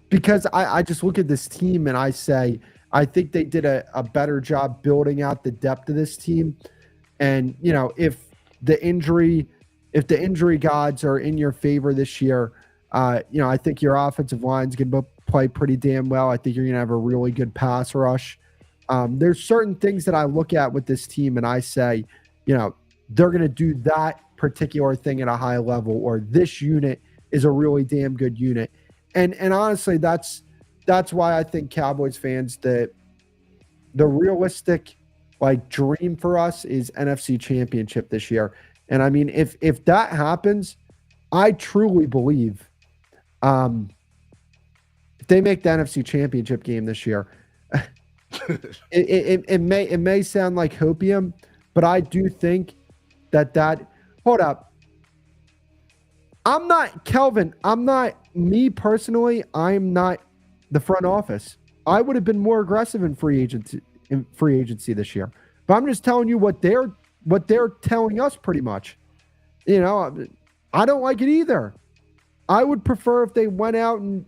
Because I just look at this team and I say, I think they did a better job building out the depth of this team. And, if the injury gods are in your favor this year, I think your offensive line's going to play pretty damn well. I think you're going to have a really good pass rush. There's certain things that I look at with this team and I say, they're going to do that particular thing at a high level, or this unit is a really damn good unit. And honestly, that's why I think Cowboys fans, the realistic, like dream for us is NFC Championship this year. And I mean, if that happens, I truly believe if they make the NFC Championship game this year, it may sound like hopium, but I do think that hold up. I'm not Kelvin. I'm not me personally. I'm not the front office. I would have been more aggressive in free agency this year. But I'm just telling you what they're telling us pretty much. You know, I don't like it either. I would prefer if they went out and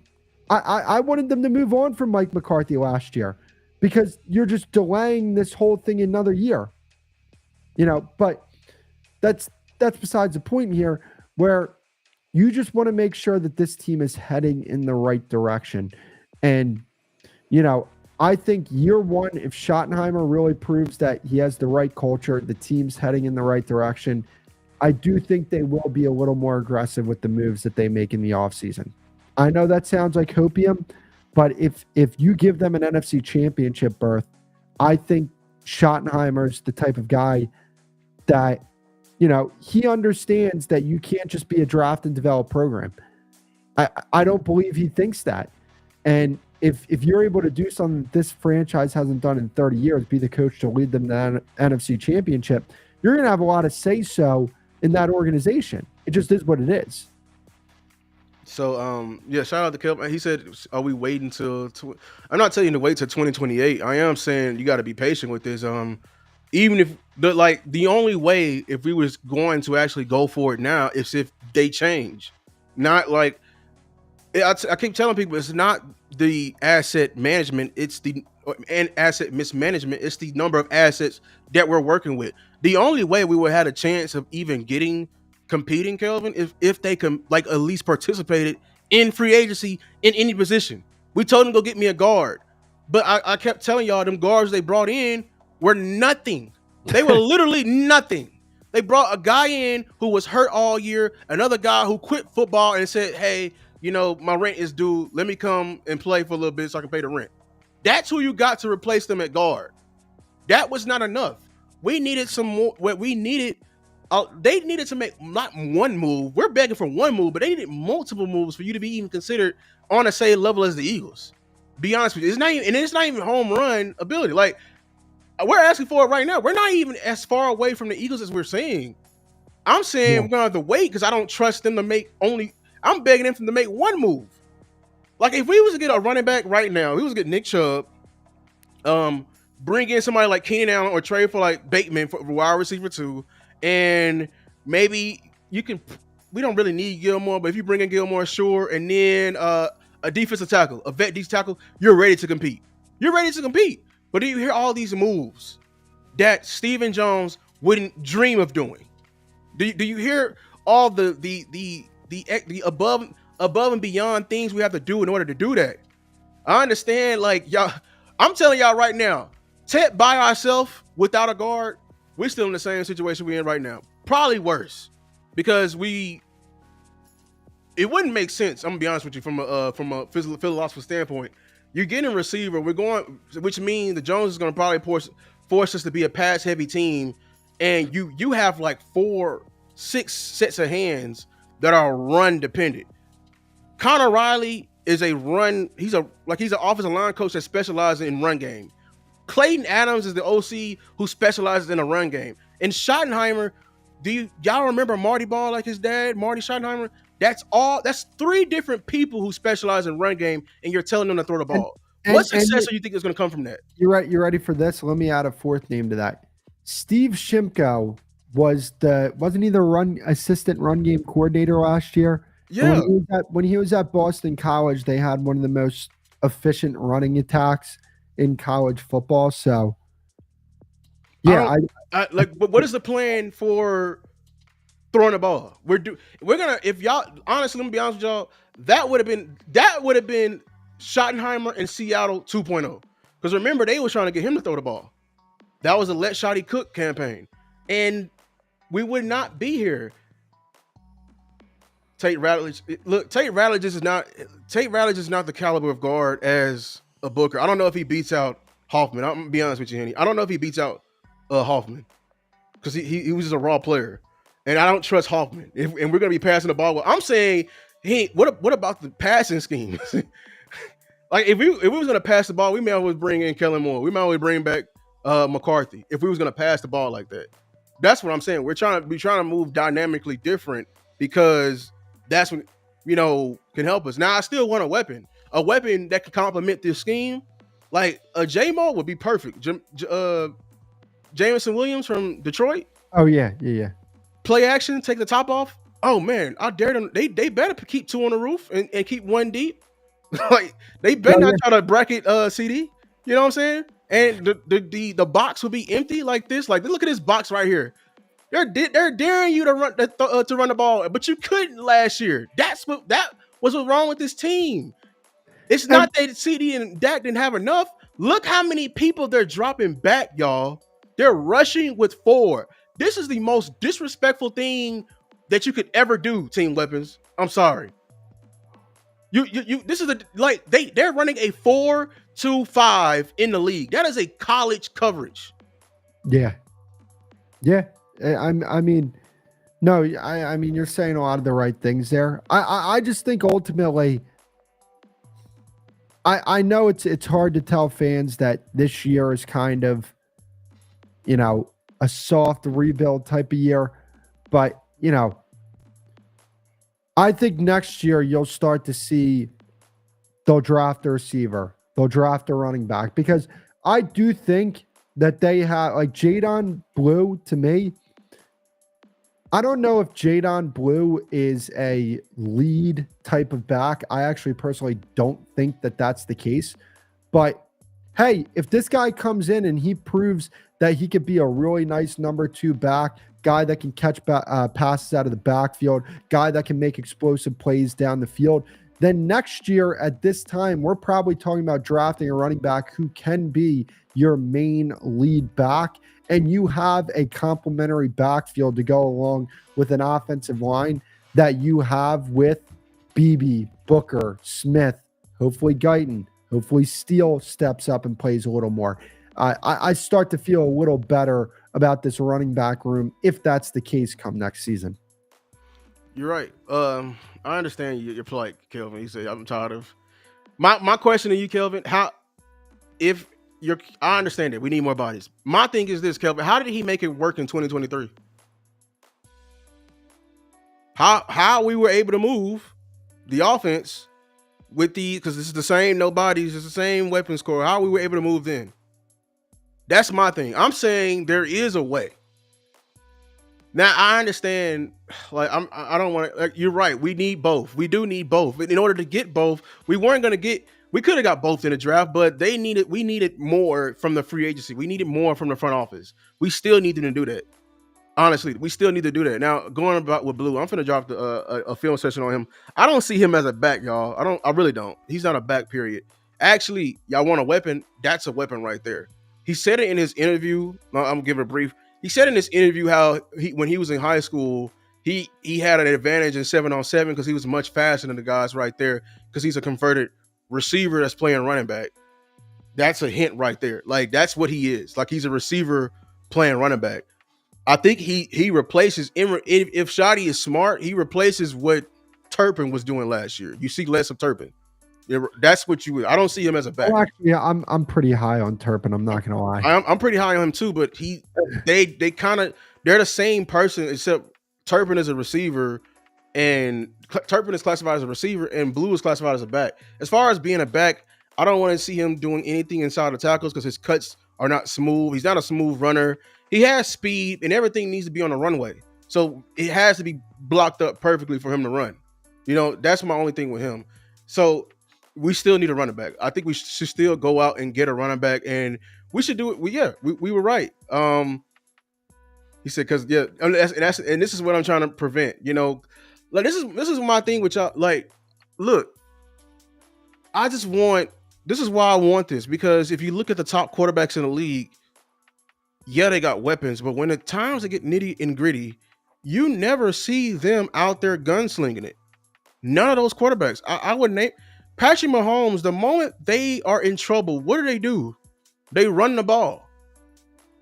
I wanted them to move on from Mike McCarthy last year because you're just delaying this whole thing another year. You know, but that's besides the point here where you just want to make sure that this team is heading in the right direction. And, you know, I think year one, if Schottenheimer really proves that he has the right culture, the team's heading in the right direction, I do think they will be a little more aggressive with the moves that they make in the offseason. I know that sounds like hopium, but if you give them an NFC Championship berth, I think Schottenheimer's the type of guy that, you know, he understands that you can't just be a draft and develop program. I don't believe he thinks that. And if you're able to do something that this franchise hasn't done in 30 years, be the coach to lead them to the NFC Championship, you're going to have a lot of say-so in that organization. It just is what it is. So, yeah, shout out to Kelvin. He said, "Are we waiting till?" I'm not telling you to wait till 2028. I am saying you got to be patient with this. Even if the only way if we was going to actually go for it now is if they change, not like I keep telling people it's not the asset management, it's the asset mismanagement. It's the number of assets that we're working with. The only way we would have a chance of even competing, Kelvin, if they can like at least participated in free agency in any position. We told them go get me a guard, but I kept telling y'all them guards they brought in were nothing. They were literally nothing. They brought a guy in who was hurt all year, another guy who quit football and said, "Hey, you know, my rent is due. Let me come and play for a little bit so I can pay the rent." That's who you got to replace them at guard. That was not enough. We needed some more. What we needed, they needed to make not one move. We're begging for one move, but they needed multiple moves for you to be even considered on the same level as the Eagles. Be honest with you, it's not even home run ability. Like we're asking for it right now. We're not even as far away from the Eagles as we're saying. I'm saying we're gonna have to wait because I don't trust them to make only. I'm begging them to make one move. Like if we was to get a running back right now, we was to get Nick Chubb, bring in somebody like Keenan Allen or trade for like Bateman for wide receiver 2, and maybe you can. We don't really need Gilmore, but if you bring in Gilmore, sure, and then a defensive tackle, a vet defensive tackle, you're ready to compete. You're ready to compete. But do you hear all these moves that Stephen Jones wouldn't dream of doing? Do you hear all the above and beyond things we have to do in order to do that? I understand, like y'all. I'm telling y'all right now, by ourselves without a guard, we're still in the same situation we're in right now. Probably worse because it wouldn't make sense. I'm gonna be honest with you from a philosophical standpoint. You're getting a receiver. Which means the Jones is gonna probably force us to be a pass heavy team, and you have like 4-6 sets of hands that are run dependent. Connor Riley is a run. He's an offensive line coach that specializes in run game. Clayton Adams is the OC who specializes in a run game. And Schottenheimer, y'all remember Marty Ball, like his dad, Marty Schottenheimer? That's 3 different people who specialize in run game, and you're telling them to throw the ball. What success do you think is going to come from that? You're right. You're ready for this? Let me add a 4th name to that. Steve Shimko wasn't he the assistant run game coordinator last year? Yeah. When he was at Boston College, they had one of the most efficient running attacks in college football. So, yeah, but what is the plan for throwing the ball? We're gonna, if y'all honestly, let me be honest with y'all, that would have been Schottenheimer and Seattle 2.0. Because remember, they were trying to get him to throw the ball. That was a Let Shotty Cook campaign, and we would not be here. Tate Ratledge is not the caliber of guard as a Booker. I don't know if he beats out Hoffman. I'm gonna be honest with you, Henny. I don't know if he beats out Hoffman, because he was just a raw player, and I don't trust Hoffman. And we're gonna be passing the ball. Well, I'm saying, hey, what about the passing schemes? Like if we was gonna pass the ball, we may always bring in Kellen Moore. We might always bring back McCarthy if we was gonna pass the ball like that. That's what I'm saying. We're trying to move dynamically different because that's what can help us. Now I still want a weapon that can complement this scheme. Like a J-Mo would be perfect. Jameson Williams from Detroit, Oh yeah, yeah, yeah. play action, take the top off. Oh man, I dare them. They better keep two on the roof and keep one deep. Like they better Oh not yeah. try to bracket CD. You know what I'm saying? And the box will be empty like this. Like look at this box right here. They're daring you to run the ball, but you couldn't last year. That was what's wrong with this team. It's And not that CD and Dak didn't have enough. Look how many people they're dropping back, y'all. They're rushing with 4. This is the most disrespectful thing that you could ever do, Team Weapons. I'm sorry. You this is they're running a 4-2-5 in the league. That is a college coverage. yeah, yeah. I mean, no, I mean, you're saying a lot of the right things there. I just think ultimately, I know it's hard to tell fans that this year is kind of, a soft rebuild type of year, but I think next year you'll start to see they'll draft a receiver, they'll draft a running back, because I do think that they have like Jadon Blue to me. I don't know if Jadon Blue is a lead type of back. I actually personally don't think that that's the case. But hey, if this guy comes in and he proves that he could be a really nice number 2 back, guy that can catch passes out of the backfield, guy that can make explosive plays down the field, then next year at this time, we're probably talking about drafting a running back who can be your main lead back. And you have a complementary backfield to go along with an offensive line that you have with Beebe, Booker, Smith, hopefully Guyton, hopefully Steele steps up and plays a little more. I start to feel a little better about this running back room if that's the case come next season. You're right. I understand your plight, Kelvin. You say I'm tired of my question to you, Kelvin. How if you're I understand it. We need more bodies. My thing is this, Kelvin. How did he make it work in 2023? How we were able to move the offense with because this is the same no bodies, it's the same weapons core. How we were able to move then? That's my thing. I'm saying there is a way. Now I understand. Like I don't want to. Like, you're right. We need both. We do need both. But in order to get both, we weren't going to get. We could have got both in the draft, but we needed more from the free agency. We needed more from the front office. We still needed to do that. Honestly, we still need to do that. Now, going about with Blue, I'm finna drop a film session on him. I don't see him as a back, y'all. I really don't. He's not a back, period. Actually, y'all want a weapon? That's a weapon right there. He said it in his interview. I'm gonna give it a brief. He said in this interview how when he was in high school, he had an advantage in 7-on-7 because he was much faster than the guys right there because he's a converted receiver that's playing running back. That's a hint right there. Like that's what he is. Like he's a receiver playing running back. I think he replaces if Shotty is smart, he replaces what Turpin was doing last year. You see less of Turpin. That's what you. I don't see him as a back. Well, actually, yeah, I'm pretty high on Turpin. I'm not gonna lie. I'm pretty high on him too, but they kind of they're the same person except Turpin is a receiver and Turpin is classified as a receiver and Blue is classified as a back. As far as being a back, I don't want to see him doing anything inside the tackles because his cuts are not smooth. He's not a smooth runner. He has speed and everything needs to be on the runway. So it has to be blocked up perfectly for him to run. That's my only thing with him. So we still need a running back. I think we should still go out and get a running back and we should do it. We were right. He said, cause and this is what I'm trying to prevent, like this is my thing with y'all. Like, look, this is why I want this because if you look at the top quarterbacks in the league, yeah, they got weapons, but when the times they get nitty and gritty, you never see them out there gunslinging it. None of those quarterbacks. I would name Patrick Mahomes. The moment they are in trouble, what do? They run the ball.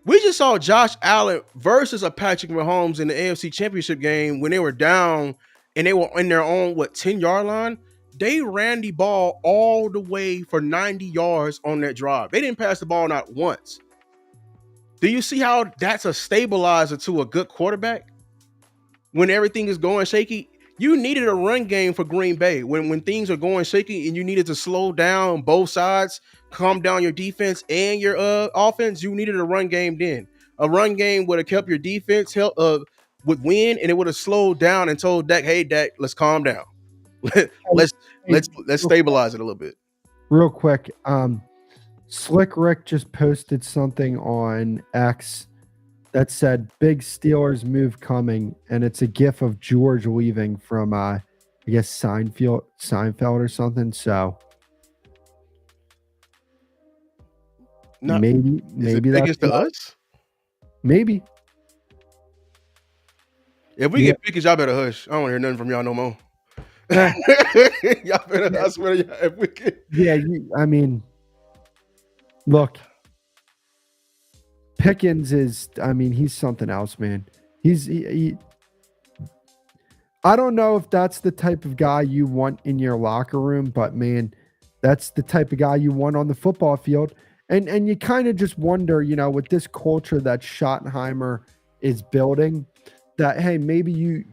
We just saw Josh Allen versus a Patrick Mahomes in the AFC Championship game when they were down and they were in their own 10-yard line. They ran the ball all the way for 90 yards on that drive. They didn't pass the ball not once. Do you see how that's a stabilizer to a good quarterback? When everything is going shaky, you needed a run game for Green Bay. When things are going shaky and you needed to slow down both sides, calm down your defense and your offense, you needed a run game then. A run game would have kept your defense would win, and it would have slowed down and told Dak, "Hey, Dak, let's calm down. let's Hey, let's real quick, stabilize it a little bit." real quick, Slick Rick just posted something on X that said "Big Steelers move coming," and it's a GIF of George leaving from I guess Seinfeld or something. So Not is it maybe that's biggest to why. us? Maybe. If we Yeah. get Pickens, y'all better hush. I don't want to hear nothing from y'all no more. Eh, Y'all better, yeah. I swear to y'all, if we get Yeah. I mean, look, Pickens is. I mean, he's something else, man. He I don't know if that's the type of guy you want in your locker room, but man, that's the type of guy you want on the football field. And you kind of just wonder, with this culture that Schottenheimer is building, that hey, maybe you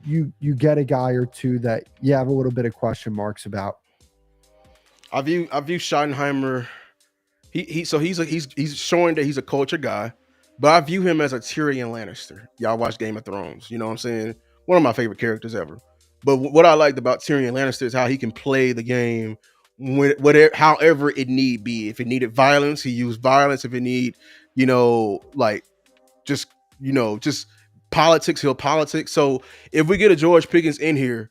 get a guy or two that you have a little bit of question marks about. I view Schottenheimer. He's showing that he's a culture guy, but I view him as a Tyrion Lannister. Y'all watch Game of Thrones, you know what I'm saying? One of my favorite characters ever. But what I liked about Tyrion Lannister is how he can play the game whatever, however it need be. If it needed violence, he used violence. If it need, like just just politics, he'll politics. So if we get a George Pickens in here,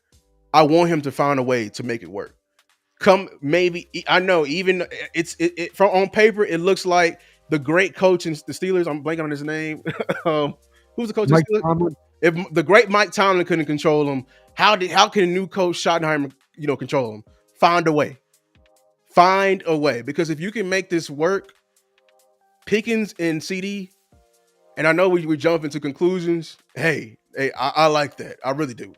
I want him to find a way to make it work. Maybe I know even from on paper it looks like the great coach in the Steelers. I'm blanking on his name. Who's the coach in Mike the Steelers? Tomlin, If the great Mike Tomlin couldn't control him, how can a new coach Schottenheimer control him? Find a way. Find a way, because if you can make this work, Pickens and CD, and I know we jump into conclusions. Hey, I like that. I really do,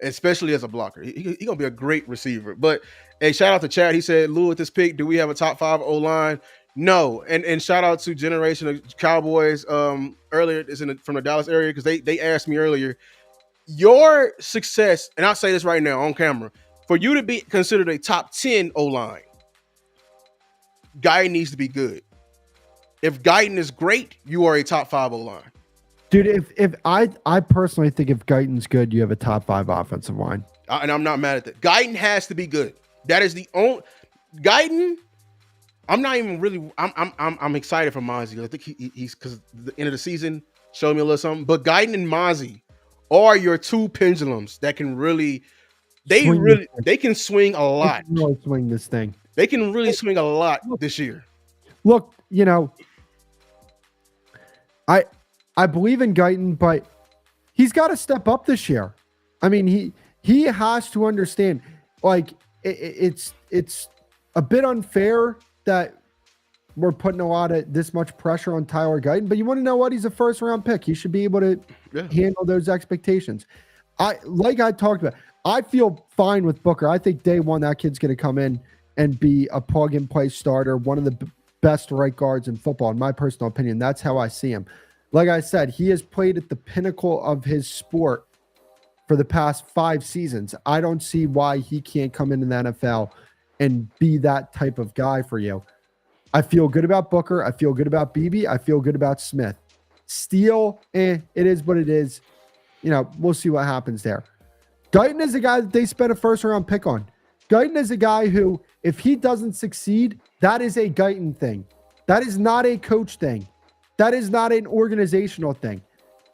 especially as a blocker. He gonna be a great receiver. But hey, shout out to Chad. He said, "Lou, at this pick, do we have a top 5 O line?" No, and shout out to Generation of Cowboys. Earlier is from the Dallas area, because they asked me earlier your success, and I'll say this right now on camera, for you to be considered a top 10 O line, Guyton needs to be good. If Guyton is great, you are a top 5 O line. dude. If I personally think if Guyton's good, you have a top 5 offensive line. And I'm not mad at that. Guyton has to be good. That is the only Guyton. I'm not even really. I'm excited for Mozzie. I think he's, because the end of the season showed me a little something. But Guyton and Mozzie are your two pendulums that can really. They can swing a lot. They can really swing this thing. They can really swing a lot this year. Look, I believe in Guyton, but he's got to step up this year. I mean, he has to understand. Like it's a bit unfair that we're putting a lot of this much pressure on Tyler Guyton, but you want to know what? He's a first round pick. He should be able to handle those expectations. I talked about, I feel fine with Booker. I think day one that kid's going to come in and be a plug and play starter, one of the best right guards in football, in my personal opinion. That's how I see him. Like I said, he has played at the pinnacle of his sport for the past 5 seasons. I don't see why he can't come into the NFL and be that type of guy for you. I feel good about Booker. I feel good about Beebe. I feel good about Smith. Steele, it is what it is. We'll see what happens there. Guyton is a guy that they spent a first round pick on. Guyton is a guy who, if he doesn't succeed, that is a Guyton thing. That is not a coach thing. That is not an organizational thing.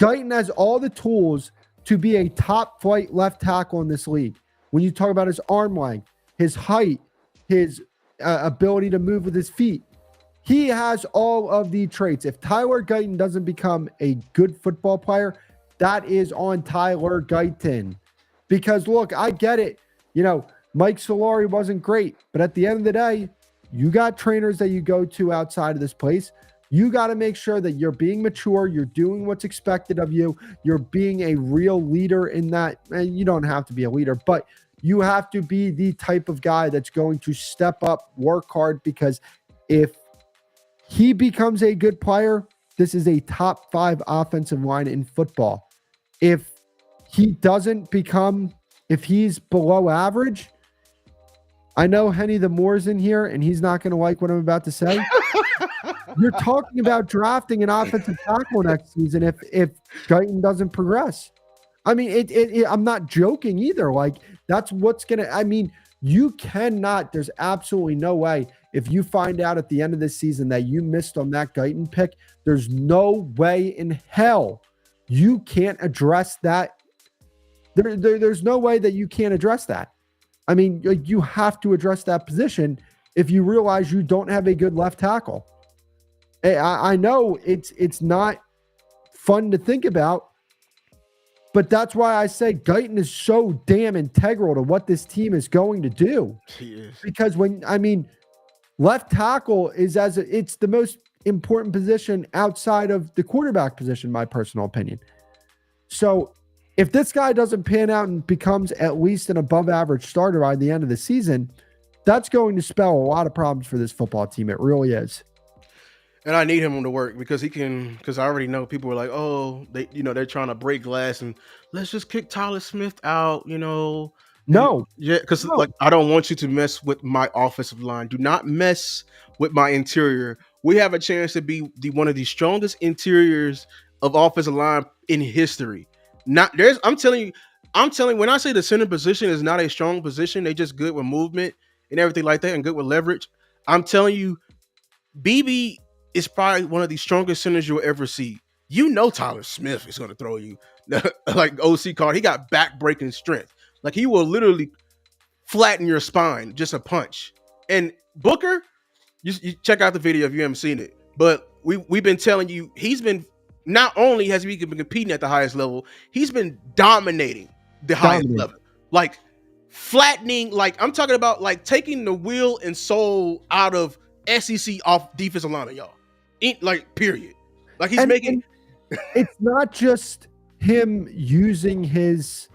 Guyton has all the tools to be a top flight left tackle in this league. When you talk about his arm length, his height, his ability to move with his feet, he has all of the traits. If Tyler Guyton doesn't become a good football player, that is on Tyler Guyton. Because look, I get it. Mike Solari wasn't great, but at the end of the day, you got trainers that you go to outside of this place. You got to make sure that you're being mature, you're doing what's expected of you, you're being a real leader in that. And you don't have to be a leader, but you have to be the type of guy that's going to step up, work hard, because if he becomes a good player, this is a top 5 offensive line in football. If he doesn't become, if he's below average, I know Henny the Moore's in here and he's not going to like what I'm about to say. You're talking about drafting an offensive tackle next season if Guyton doesn't progress. I mean, I'm not joking either. Like, that's what's going to, I mean, you cannot, there's absolutely no way, if you find out at the end of this season that you missed on that Guyton pick, there's no way in hell you can't address that. There's no way that you can't address that. I mean, you have to address that position if you realize you don't have a good left tackle. I know it's not fun to think about, but that's why I say Guyton is so damn integral to what this team is going to do. He is. Because left tackle it's the most important position outside of the quarterback position, my personal opinion. So if this guy doesn't pan out and becomes at least an above average starter by the end of the season, that's going to spell a lot of problems for this football team. It really is. And I need him to work because because I already know people are like, oh, they're trying to break glass and let's just kick Tyler Smith out, No. Yeah, because I don't want you to mess with my offensive line. Do not mess with my interior. We have a chance to be one of the strongest interiors of offensive line in history. I'm telling you, when I say the center position is not a strong position, they just good with movement and everything like that and good with leverage. I'm telling you, BB is probably one of the strongest centers you'll ever see. Tyler Smith is going to throw you like OC called. He got back breaking strength. Like he will literally flatten your spine, just a punch. And Booker, you check out the video if you haven't seen it. But we've been telling you, he's been, not only has he been competing at the highest level, he's been dominating the highest level. Like flattening, like I'm talking about like taking the will and soul out of SEC off defensive line, y'all. Like, period. Like he's making it's not just him using his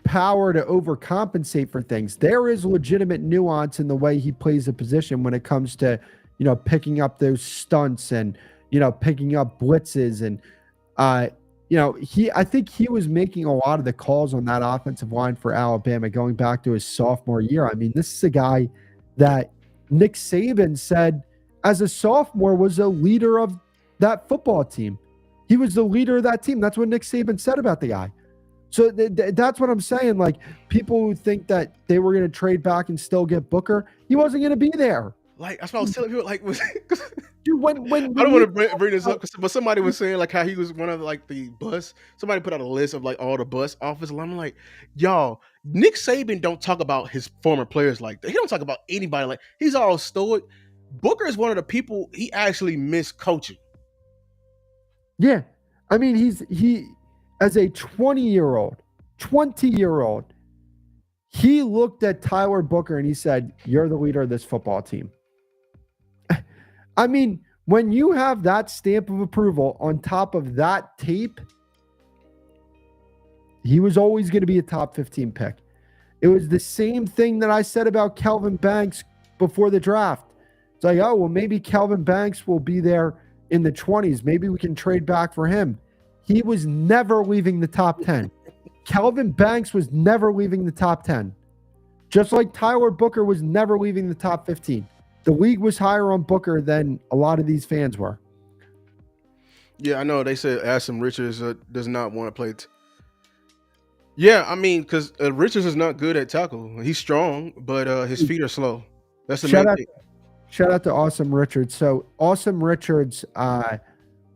power to overcompensate for things. There is legitimate nuance in the way he plays the position when it comes to, picking up those stunts and, picking up blitzes. And, I think he was making a lot of the calls on that offensive line for Alabama going back to his sophomore year. I mean, this is a guy that Nick Saban said as a sophomore was a leader of that football team. He was the leader of that team. That's what Nick Saban said about the guy. So that's what I'm saying. Like, people who think that they were going to trade back and still get Booker, he wasn't going to be there. Like, that's what I was telling people. Like, dude, when I don't want to bring this up, but somebody was saying like how he was one of like the bus. Somebody put out a list of like all the bus offensive linemen. Like, y'all, Nick Saban don't talk about his former players like that. He don't talk about anybody like. He's all stoic. Booker is one of the people he actually missed coaching. Yeah, I mean he. As a 20-year-old, he looked at Tyler Booker and he said, "You're the leader of this football team." I mean, when you have that stamp of approval on top of that tape, he was always going to be a top 15 pick. It was the same thing that I said about Kelvin Banks before the draft. It's like, oh, well, maybe Kelvin Banks will be there in the 20s. Maybe we can trade back for him. He was never leaving the top 10. Kelvin Banks was never leaving the top 10. Just like Tyler Booker was never leaving the top 15. The league was higher on Booker than a lot of these fans were. Yeah, I know. They said Ashton Richards does not want to play. Yeah, I mean, because Richards is not good at tackle. He's strong, but his feet are slow. That's the main thing. Shout out to Awesome Richards. So Awesome Richards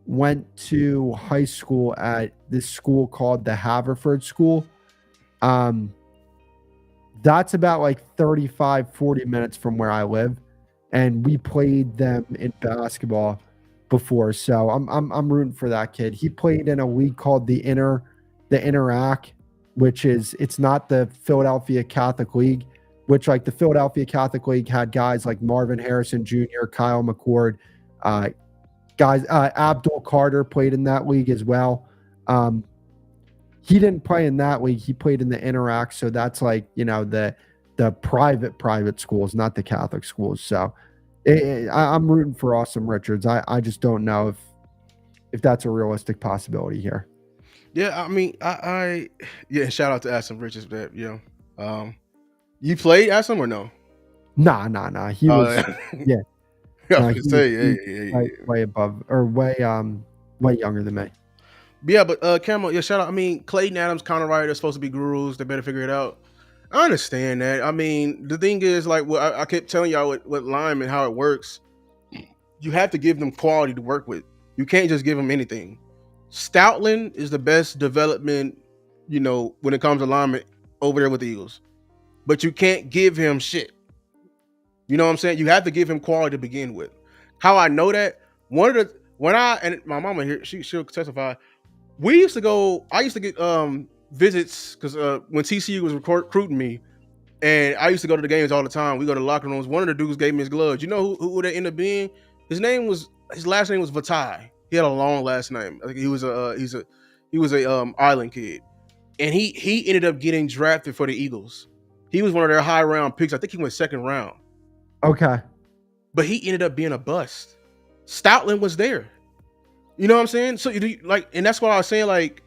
went to high school at this school called the Haverford School. That's about like 35, 40 minutes from where I live. And we played them in basketball before. So I'm rooting for that kid. He played in a league called the Interac, which is, it's not the Philadelphia Catholic League, which like the Philadelphia Catholic League had guys like Marvin Harrison Jr., Kyle McCord, Guys, Abdul Carter played in that league as well. He didn't play in that league. He played in the Interact, so that's like the private schools, not the Catholic schools. So I'm rooting for Awesome Richards. I just don't know if that's a realistic possibility here. Yeah, I mean, I yeah. Shout out to Aston Richards, but you played Aston or no? Nah. He was yeah. I No, was gonna say, way above or way younger than me. Yeah, but Cameron, yeah, shout out. I mean, Clayton Adams, Connor Wright, they're supposed to be gurus. They better figure it out. I understand that. I mean, the thing is, like, what I kept telling y'all with linemen how it works. You have to give them quality to work with. You can't just give them anything. Stoutland is the best development, when it comes to linemen over there with the Eagles. But you can't give him shit. You know what I'm saying? You have to give him quality to begin with. How I know that? And my mama here, she'll testify. I used to get visits because when TCU was recruiting me, and I used to go to the games all the time. We go to the locker rooms. One of the dudes gave me his gloves. You know who they ended up being? His last name was Vatai. He had a long last name. I think he was a island kid, and he ended up getting drafted for the Eagles. He was one of their high round picks. I think he went second round. Okay, but he ended up being a bust. Stoutland was there. You know what I'm saying? So and that's why I was saying, like,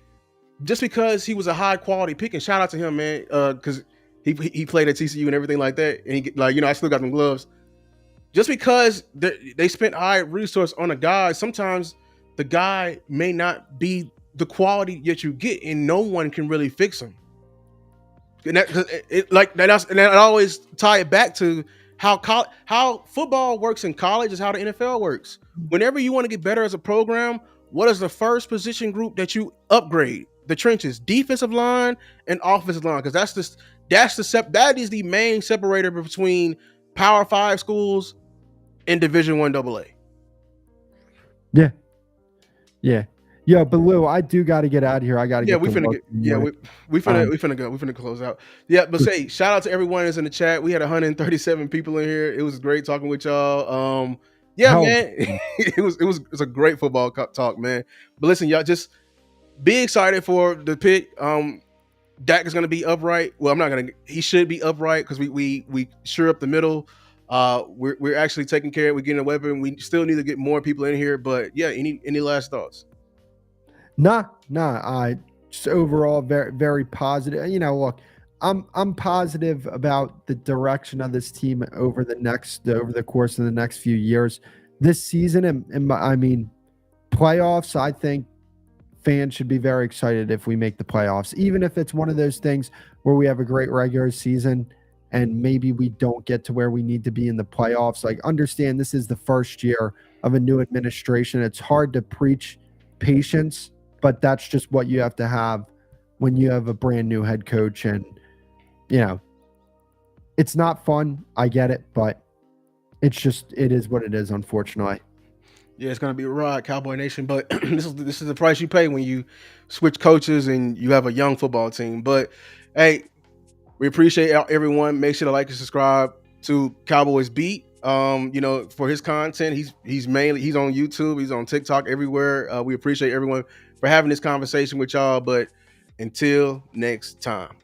just because he was a high quality pick, and shout out to him, man, because he played at TCU and everything like that, and he I still got them gloves. Just because they spent high resource on a guy, sometimes the guy may not be the quality that you get, and no one can really fix him. And that always tie it back to how football works in college is how the NFL works. Whenever you want to get better as a program, what is the first position group that you upgrade? The trenches, defensive line and offensive line, because that is the main separator between Power 5 schools and Division I AA. Yeah, but Lou, I do got to get out of here. I got to get. We finna close out. Yeah, but say shout out to everyone that's in the chat. We had 137 people in here. It was great talking with y'all. Man, it was a great football talk, man. But listen, y'all, just be excited for the pick. Dak is gonna be upright. Well, he should be upright because we sure up the middle. We're actually taking care. We're getting a weapon. We still need to get more people in here. But yeah, any last thoughts? Nah. Just overall very, very positive. Look, I'm positive about the direction of this team over the course of the next few years. This season, and I mean, playoffs. I think fans should be very excited if we make the playoffs, even if it's one of those things where we have a great regular season and maybe we don't get to where we need to be in the playoffs. Like, understand this is the first year of a new administration. It's hard to preach patience, but that's just what you have to have when you have a brand new head coach. And, it's not fun. I get it, but it is what it is, unfortunately. Yeah, it's gonna be a ride, Cowboy Nation. But this is the price you pay when you switch coaches and you have a young football team. But hey, we appreciate everyone. Make sure to like and subscribe to Cowboys Beat. For his content, he's on YouTube, he's on TikTok, everywhere. We appreciate everyone for having this conversation with y'all. But until next time.